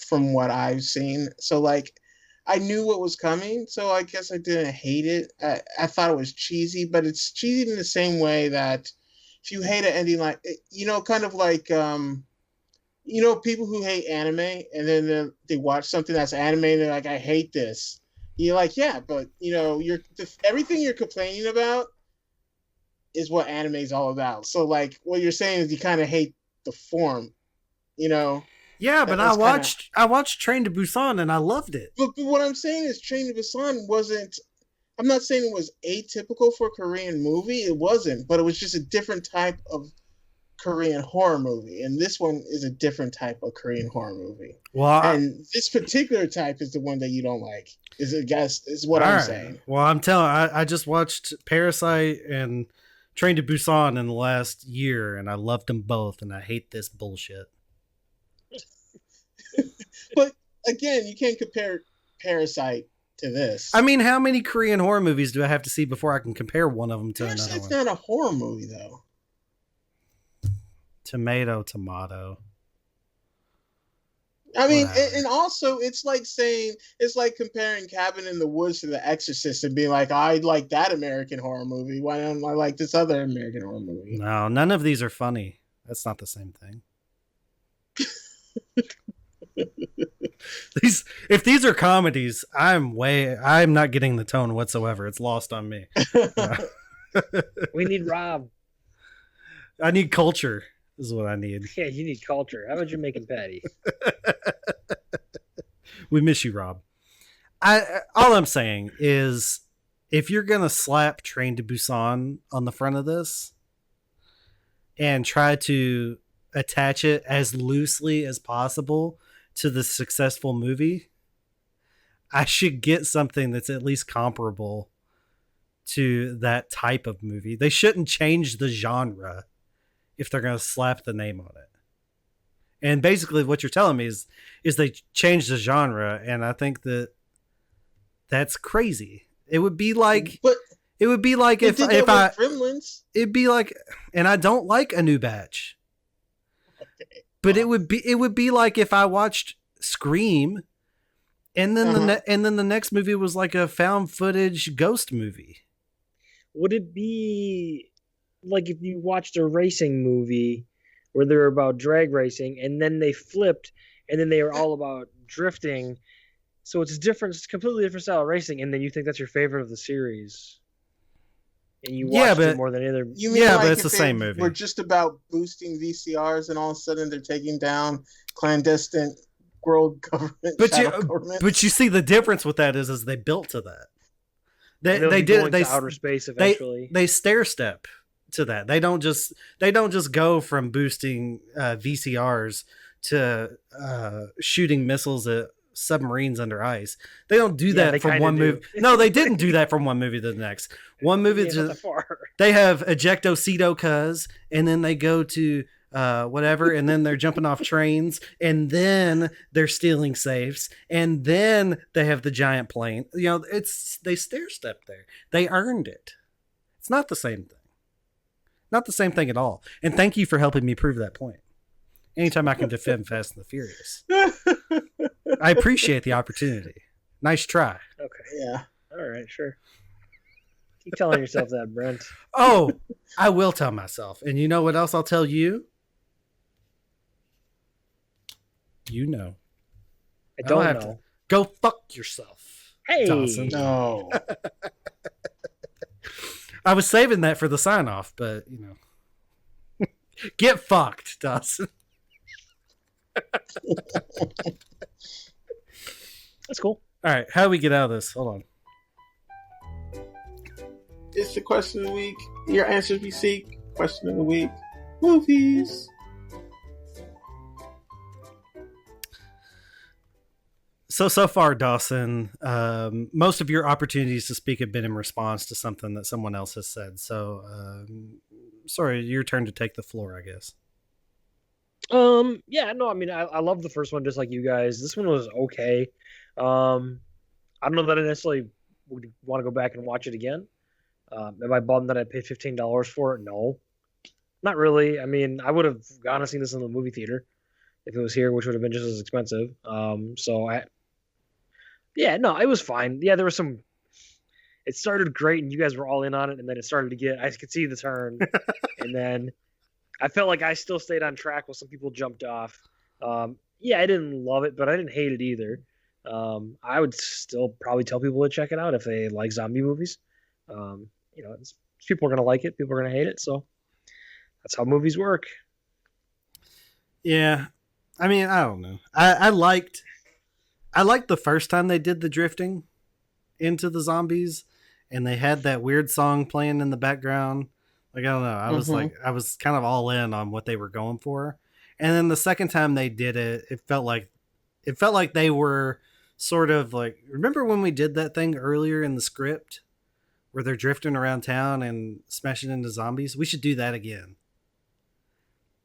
from what I've seen. So like, I knew what was coming, so I guess I didn't hate it. I thought it was cheesy, but it's cheesy in the same way that if you hate an ending, like, kind of like, people who hate anime and then they watch something that's anime and they're like, I hate this. You're like, yeah, but everything you're complaining about is what anime is all about. So like, what you're saying is you kind of hate the form, Yeah, but I watched Train to Busan and I loved it. But what I'm saying is Train to Busan wasn't. I'm not saying it was atypical for a Korean movie. It wasn't, but it was just a different type of Korean horror movie, and this one is a different type of Korean horror movie. And this particular type is the one that you don't like. Is what I'm saying. Well, I'm telling. I just watched Parasite and Train to Busan in the last year, and I loved them both, and I hate this bullshit. But again, you can't compare Parasite to this. I mean, how many Korean horror movies do I have to see before I can compare one of them to another one? It's not a horror movie, though. Tomato. I mean, and also it's like comparing Cabin in the Woods to The Exorcist and being like, I like that American horror movie. Why don't I like this other American horror movie? No, none of these are funny. That's not the same thing. If these are comedies, I'm not getting the tone whatsoever. It's lost on me. We need Rob. I need culture is what I need. Yeah, you need culture. How about you making patty? We miss you, Rob. All I'm saying is, if you're gonna slap Train to Busan on the front of this and try to attach it as loosely as possible to the successful movie, I should get something that's at least comparable to that type of movie. They shouldn't change the genre if they're going to slap the name on it. And basically what you're telling me is they changed the genre, and I think that's crazy. It would be like if I Gremlins. It'd be like, and I don't like A New Batch. Okay. But it would be like if I watched Scream, and then the next movie was like a found footage ghost movie. Would it be like if you watched a racing movie where they're about drag racing, and then they flipped, and then they were all about drifting? So it's different. It's a completely different style of racing, and then you think that's your favorite of the series, and you watched it more than any other. But it's the same movie. We're just about boosting VCRs, and all of a sudden they're taking down clandestine world government. But you see the difference with that is they built to that. They did to outer space eventually. They stair step to that. They don't just go from boosting VCRs to shooting missiles at submarines under ice. They don't do that from one movie. No, they didn't do that from one movie to the next. One movie they have ejectocito cuz, and then they go to whatever, and then they're jumping off trains, and then they're stealing safes, and then they have the giant plane. They stair step there. They earned it. It's not the same thing. Not the same thing at all. And thank you for helping me prove that point. Anytime I can defend Fast and the Furious, I appreciate the opportunity. Nice try. Okay. Yeah. All right. Sure. Keep telling yourself that, Brent. Oh, I will tell myself. And you know what else I'll tell you? You know. I don't know. Go fuck yourself. Hey. Dawson. No. I was saving that for the sign off, but get fucked, Dawson. That's cool. All right, how do we get out of this? Hold on. It's the question of the week. Your answers we seek. Question of the week. Movies. So far, Dawson, most of your opportunities to speak have been in response to something that someone else has said. So, sorry, your turn to take the floor, I guess. Yeah, no, I mean, I love the first one just like you guys. This one was okay. I don't know that I necessarily would want to go back and watch it again. Am I bummed that I paid $15 for it? No, not really. I mean, I would have gone and seen this in the movie theater if it was here, which would have been just as expensive. No, it was fine. Yeah, there was some. It started great, and you guys were all in on it, and then it started to get. I could see the turn, and then I felt like I still stayed on track while some people jumped off. I didn't love it, but I didn't hate it either. I would still probably tell people to check it out if they like zombie movies. People are gonna like it, people are gonna hate it, so that's how movies work. Yeah, I mean, I don't know. I liked the first time they did the drifting into the zombies, and they had that weird song playing in the background. Like, I don't know. I was kind of all in on what they were going for. And then the second time they did it, it felt like they were sort of like, remember when we did that thing earlier in the script where they're drifting around town and smashing into zombies? We should do that again.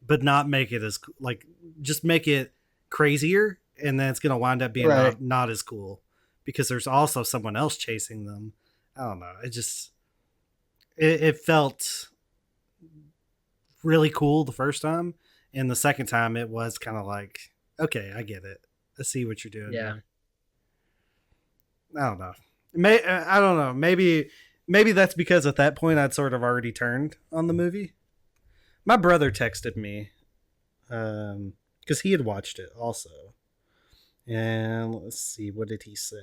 But not make it as like, just make it crazier, and then it's going to wind up being not as cool because there's also someone else chasing them. I don't know. It felt really cool the first time, and the second time it was kind of like, okay, I get it. I see what you're doing. Yeah. I don't know. I don't know. Maybe that's because at that point I'd sort of already turned on the movie. My brother texted me because he had watched it also. And let's see, what did he say?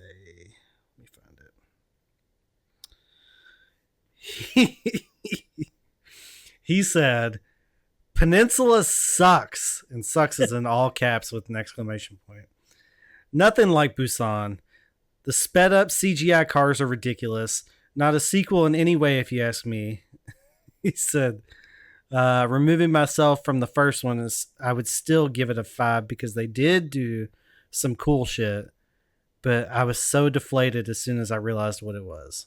Let me find it. He said, Peninsula sucks. And sucks is in all caps with an exclamation point. Nothing like Busan. The sped up CGI cars are ridiculous. Not a sequel in any way, if you ask me. He said, removing myself from the first one, I would still give it a 5 because they did do some cool shit, but I was so deflated as soon as I realized what it was.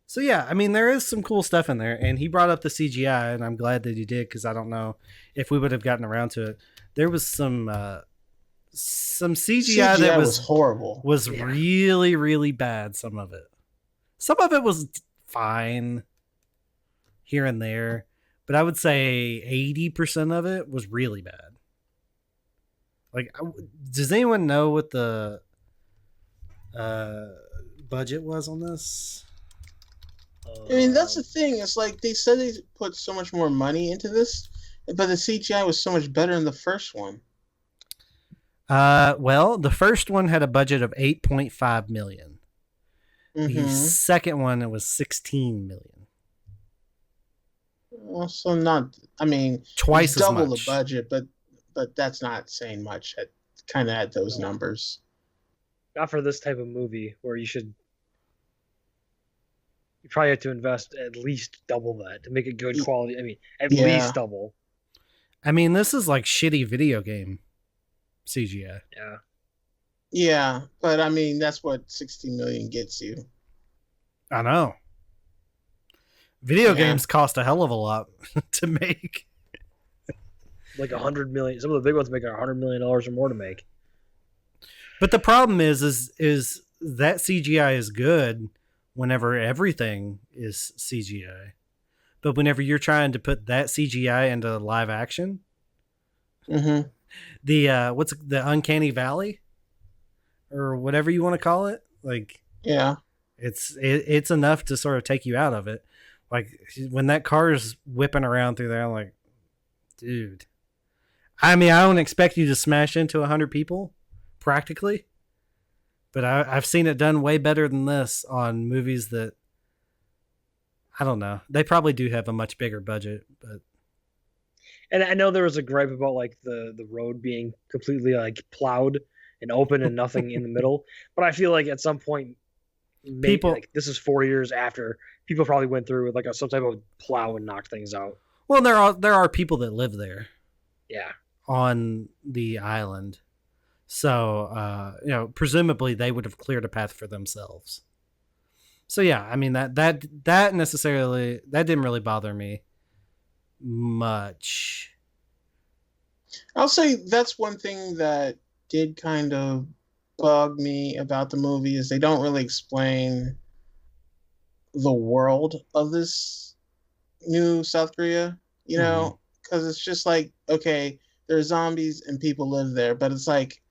So yeah, I mean, there is some cool stuff in there, and he brought up the CGI, and I'm glad that he did, because I don't know if we would have gotten around to it. There was some CGI that was horrible. Was really, really bad. Some of it was fine here and there, but I would say 80% of it was really bad. Like, does anyone know what the budget was on this? I mean, that's the thing. It's like they said they put so much more money into this, but the CGI was so much better than the first one. Well, the first one had a budget of $8.5 million. Mm-hmm. The second one, it was $16 million. Also, not. I mean, twice as double much. The budget, but that's not saying much. At those numbers. Not for this type of movie where you probably have to invest at least double that to make it good quality. I mean, at least double. I mean, this is like shitty video game CGI. Yeah. Yeah, but I mean, that's what $60 million gets you. I know. Video games cost a hell of a lot to make. Like $100 million. Some of the big ones make $100 million or more to make. But the problem is that CGI is good whenever everything is CGI. But whenever you're trying to put that CGI into live action, the what's the Uncanny Valley or whatever you want to call it, like it's enough to sort of take you out of it. Like when that car is whipping around through there, I'm like, dude. I mean, I don't expect you to smash into 100 people, practically. But I've seen it done way better than this on movies that, I don't know. They probably do have a much bigger budget, but. And I know there was a gripe about like the road being completely like plowed and open and nothing in the middle. But I feel like at some point, people, like, this is 4 years after, people probably went through with like some type of plow and knocked things out. Well, there are people that live there. Yeah. On the island. So, presumably they would have cleared a path for themselves. So yeah, I mean that didn't really bother me much. I'll say that's one thing that did kind of bug me about the movie is they don't really explain the world of this new South Korea, you know, because it's just like, okay, there's zombies and people live there, but it's like,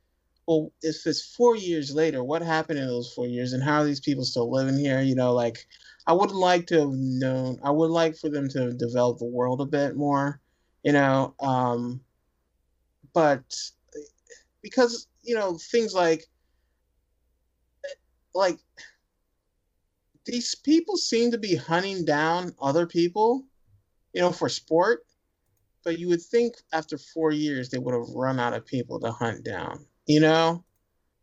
well, if it's 4 years later, what happened in those 4 years, and how are these people still living here? You know, like I would like to have known. I would like for them to develop the world a bit more, you know. But because things like these people seem to be hunting down other people, for sport. But you would think after 4 years they would have run out of people to hunt down.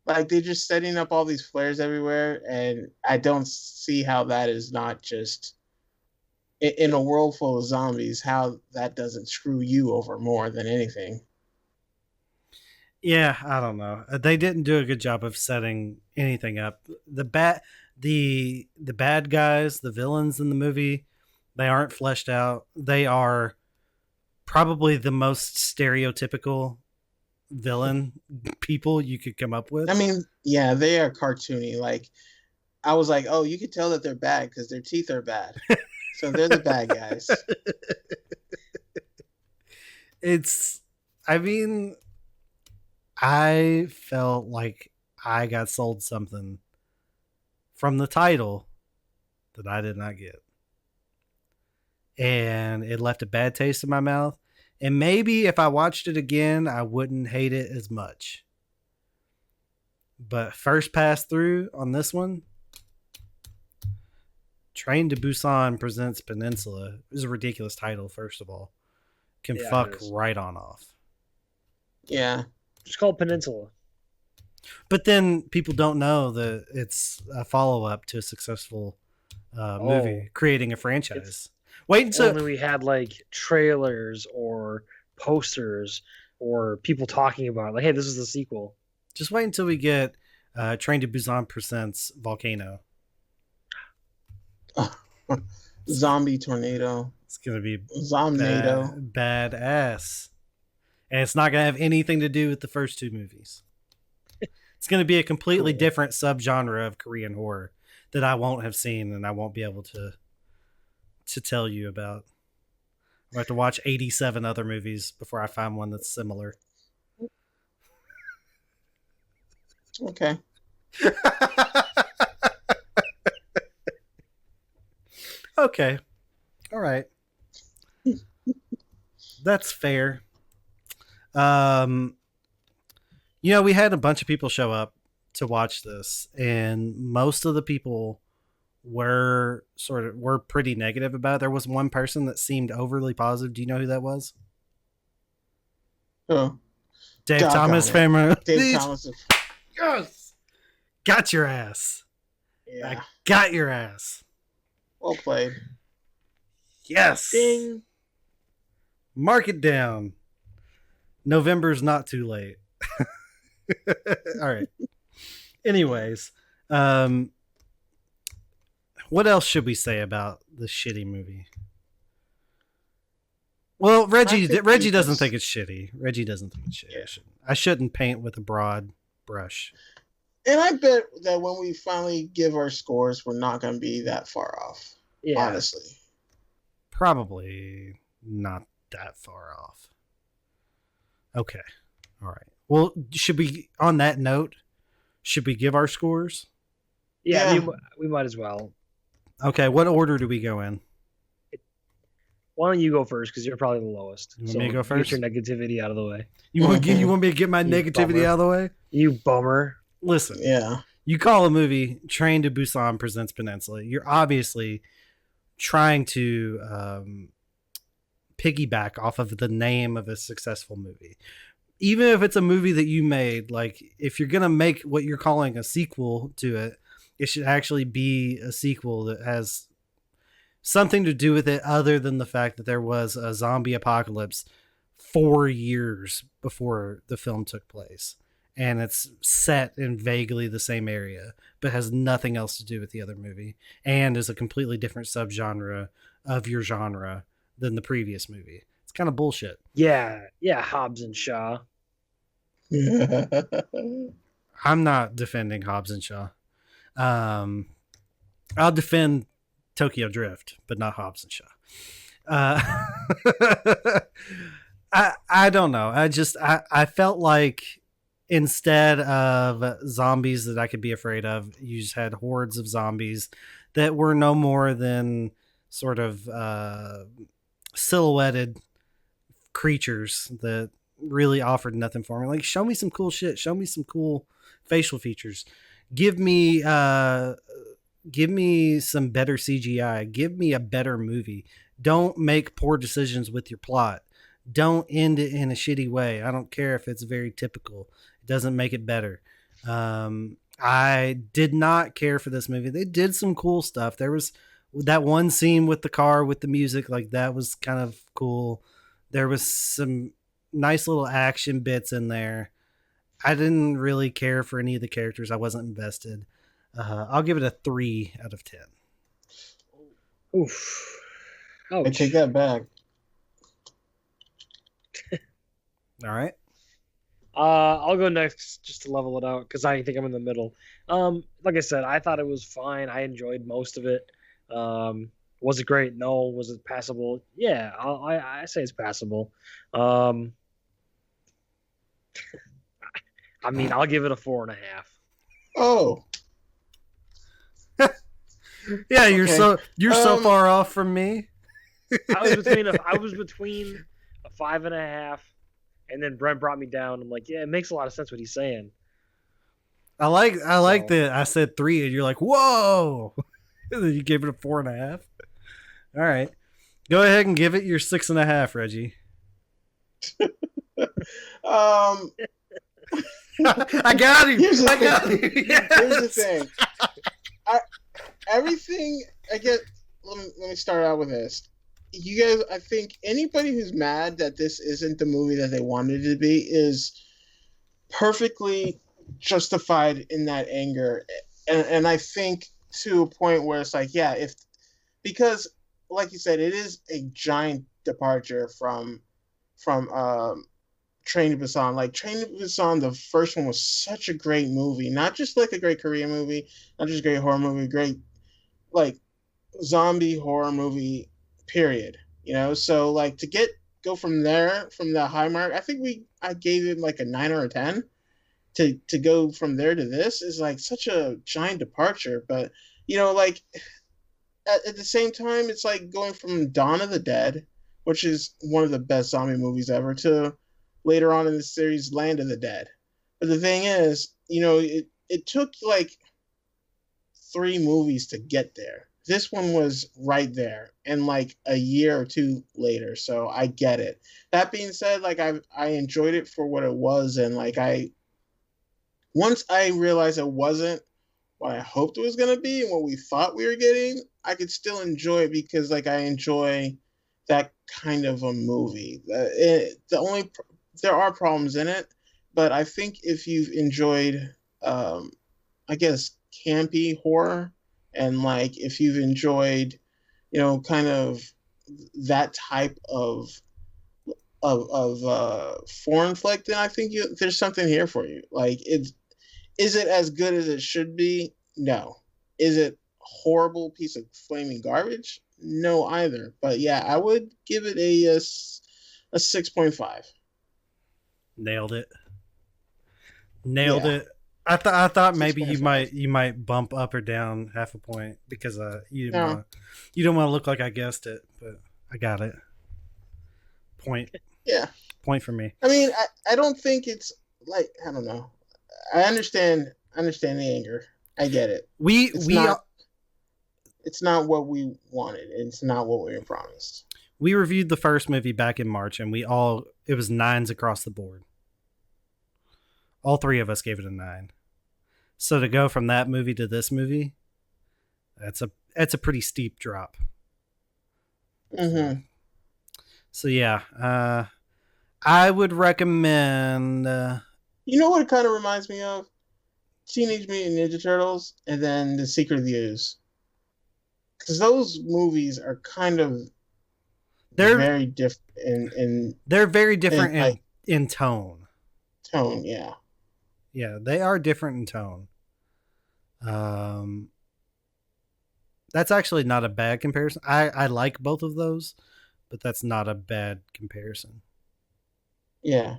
Like they're just setting up all these flares everywhere, and I don't see how that is not just in a world full of zombies, how that doesn't screw you over more than anything. Yeah, I don't know. They didn't do a good job of setting anything up. The bad guys, the villains in the movie, they aren't fleshed out. They are probably the most stereotypical villain people you could come up with. I mean, yeah, they are cartoony. Like, I was like, oh, you could tell that they're bad because their teeth are bad. So they're the bad guys. I felt like I got sold something from the title that I did not get. And it left a bad taste in my mouth. And maybe if I watched it again, I wouldn't hate it as much. But first pass through on this one, Train to Busan Presents Peninsula is a ridiculous title, first of all. Can fuck right on off. Yeah. Just call it Peninsula. But then people don't know that it's a follow-up to a successful movie, creating a franchise. Wait until only we had like trailers or posters or people talking about it. Like, hey, this is the sequel. Just wait until we get Train to Busan Presents Volcano. Zombie tornado. It's gonna be Zomnado. Badass. And it's not gonna have anything to do with the first two movies. It's gonna be a completely different subgenre of Korean horror that I won't have seen and I won't be able to tell you about. I have to watch 87 other movies before I find one that's similar. Okay. Okay. All right. That's fair. We had a bunch of people show up to watch this, and most of the people were pretty negative about it. There was one person that seemed overly positive. Do you know who that was? Oh. Dave Thomas, family. Dave Thomas. Yes. Got your ass. Yeah. I got your ass. Well played. Yes. Ding. Mark it down. November's not too late. All right. Anyways, what else should we say about the shitty movie? Well, Reggie doesn't think it's shitty. Reggie doesn't think it's shitty. Yeah. I shouldn't paint with a broad brush. And I bet that when we finally give our scores, we're not going to be that far off. Yeah. Honestly. Probably not that far off. Okay. All right. Well, on that note, should we give our scores? Yeah. We might as well. Okay. What order do we go in? Why don't you go first? Because you're probably the lowest. You want me to go first? Get your negativity out of the way. You want me to get my negativity bummer. out of the way? You bummer. Listen. Yeah. You call a movie Train to Busan Presents Peninsula. You're obviously trying to piggyback off of the name of a successful movie. Even if it's a movie that you made, like if you're going to make what you're calling a sequel to it, it should actually be a sequel that has something to do with it other than the fact that there was a zombie apocalypse 4 years before the film took place. And it's set in vaguely the same area, but has nothing else to do with the other movie, and is a completely different subgenre of your genre than the previous movie. It's kind of bullshit. Yeah, Hobbs and Shaw. I'm not defending Hobbs and Shaw. I'll defend Tokyo Drift, but not Hobbs and Shaw. I don't know. I felt like instead of zombies that I could be afraid of, you just had hordes of zombies that were no more than sort of silhouetted creatures that really offered nothing for me. Like, show me some cool shit. Show me some cool facial features. Give me some better CGI. Give me a better movie. Don't make poor decisions with your plot. Don't end it in a shitty way. I don't care if it's very typical. It doesn't make it better. I did not care for this movie. They did some cool stuff. There was that one scene with the car with the music, like that was kind of cool. There was some nice little action bits in there. I didn't really care for any of the characters. I wasn't invested. I'll give it a 3 out of 10. Oof. Ouch. I take that back. All right. I'll go next just to level it out because I think I'm in the middle. Like I said, I thought it was fine. I enjoyed most of it. Was it great? No. Was it passable? Yeah, I say it's passable. I mean, I'll give it a 4.5. Oh. Yeah, you're Okay. so far off from me. I was between a 5.5, and then Brent brought me down. I'm like, yeah, it makes a lot of sense what he's saying. I like that I said 3 and you're like, whoa. And then you gave it a 4.5. All right. Go ahead and give it your 6.5, Reggie. I got him. Here's the I got thing. him. Yes. Here's the thing. Everything I get. Let me start out with this. You guys, I think anybody who's mad that this isn't the movie that they wanted it to be is perfectly justified in that anger, and I think to a point where it's like, yeah, because like you said, it is a giant departure from Train to Busan. Like Train to Busan, the first one was such a great movie, not just like a great Korean movie, not just a great horror movie, great like zombie horror movie, period. So like to go from there, from the high mark, I think I gave it like a 9 or a 10. To go from there to this is like such a giant departure, but like at the same time, it's like going from Dawn of the Dead, which is one of the best zombie movies ever, to later on in the series Land of the Dead. But the thing is, it took like 3 movies to get there. This one was right there, and like a year or 2 later. So I get it. That being said, like I enjoyed it for what it was, and like once I realized it wasn't what I hoped it was gonna be and what we thought we were getting, I could still enjoy it because like I enjoy that kind of a movie. There are problems in it, but I think if you've enjoyed, I guess, campy horror, and like if you've enjoyed, kind of that type of foreign flick, then I think there's something here for you. Like, is it as good as it should be? No. Is it a horrible piece of flaming garbage? No, either. But yeah, I would give it a 6.5. Nailed it. I thought maybe you might bump up or down half a point because you don't want to look like I guessed it, but I got it. Point. Yeah. Point for me. I mean, I don't think it's like, I don't know. I understand the anger. I get it. It's not what we wanted. It's not what we were promised. We reviewed the first movie back in March, and it was 9s across the board. All 3 of us gave it a 9. So to go from that movie to this movie, that's a pretty steep drop. Mm-hmm. So yeah, I would recommend. You know what it kind of reminds me of? Teenage Mutant Ninja Turtles, and then The Secret of the Ooze. Because those movies are kind of very different they're very different in tone. Tone, yeah. Yeah, they are different in tone. That's actually not a bad comparison. I like both of those, but that's not a bad comparison. Yeah.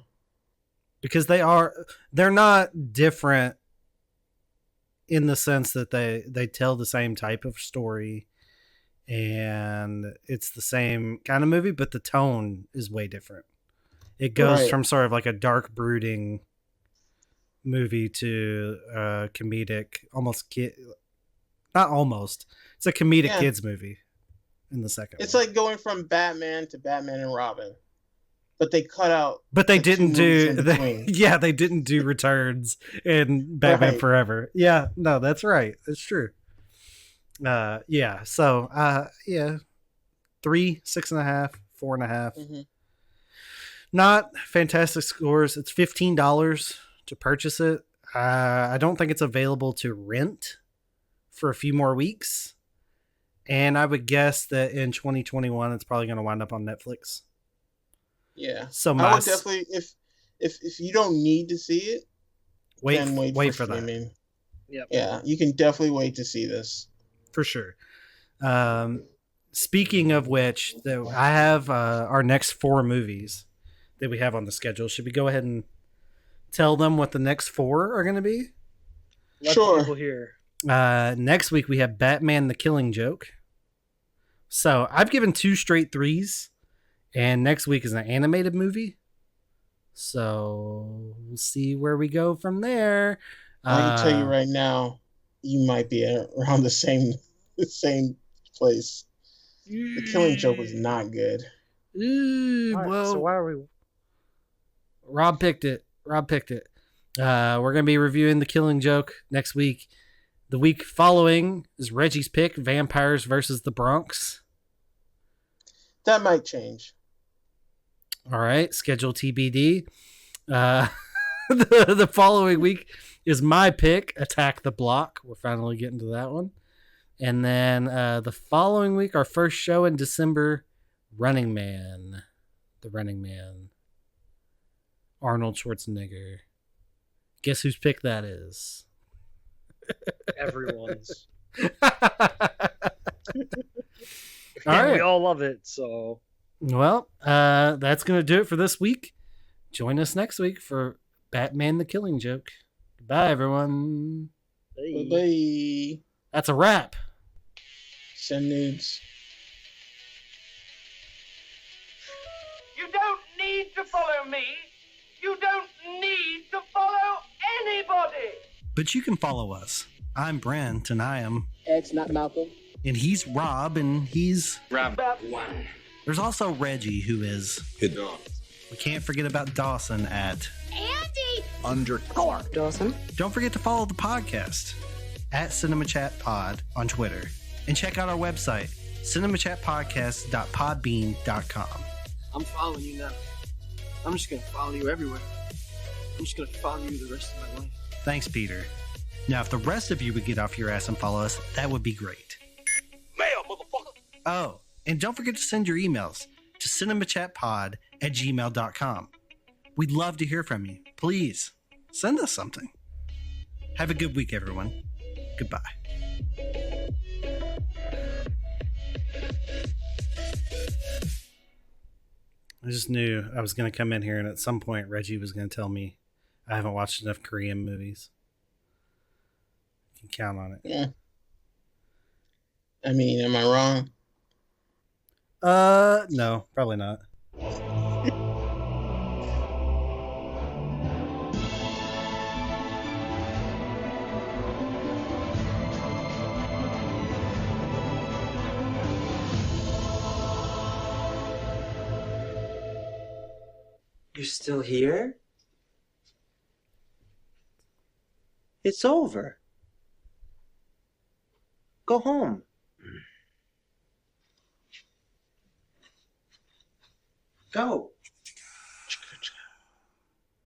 Because they're not different in the sense that they tell the same type of story and it's the same kind of movie, but the tone is way different. It goes from sort of like a dark brooding movie to a comedic, it's a comedic kids movie in the second It's one. like going from Batman to Batman and Robin. But they cut out. But they didn't do. They didn't do Returns in Batman Forever. Yeah, no, that's right. That's true. Yeah. So, 3, 6.5, 4.5. Not fantastic scores. It's $15 to purchase it. I don't think it's available to rent for a few more weeks, and I would guess that in 2021 it's probably going to wind up on Netflix. Yeah. So I would definitely, if you don't need to see it, wait for streaming. Yep. Yeah, you can definitely wait to see this. For sure. Speaking of which, I have our next 4 movies that we have on the schedule. Should we go ahead and tell them what the next 4 are going to be? Let people hear. Next week we have Batman: The Killing Joke. So I've given 2 straight 3s. And next week is an animated movie. So we'll see where we go from there. I can tell you right now, you might be around the same place. The Killing Joke was not good. Well, so why are we? Rob picked it. We're going to be reviewing The Killing Joke next week. The week following is Reggie's pick, Vampires versus the Bronx. That might change. All right, schedule TBD. The following week is my pick, Attack the Block. We're finally getting to that one. And then the following week, our first show in December, Running Man. The Running Man. Arnold Schwarzenegger. Guess whose pick that is? Everyone's. All right. We all love it, so... Well, that's going to do it for this week. Join us next week for Batman: The Killing Joke. Goodbye, everyone. Bye. That's a wrap. Send nudes. You don't need to follow me. You don't need to follow anybody. But you can follow us. I'm Brent, and I am... Ed's not Malcolm. And he's Rob, and he's... Rob 1. There's also Reggie, who is... Hidden. We can't forget about Dawson at... Andy! _ Dawson. Don't forget to follow the podcast at CinemaChatPod on Twitter. And check out our website, cinemachatpodcast.podbean.com. I'm following you now. I'm just going to follow you everywhere. I'm just going to follow you the rest of my life. Thanks, Peter. Now, if the rest of you would get off your ass and follow us, that would be great. Mail, motherfucker! Oh, and don't forget to send your emails to cinemachatpod@gmail.com. We'd love to hear from you. Please, send us something. Have a good week, everyone. Goodbye. I just knew I was going to come in here and at some point Reggie was going to tell me I haven't watched enough Korean movies. You can count on it. Yeah. I mean, am I wrong? No, probably not. You're still here? It's over. Go home. Go.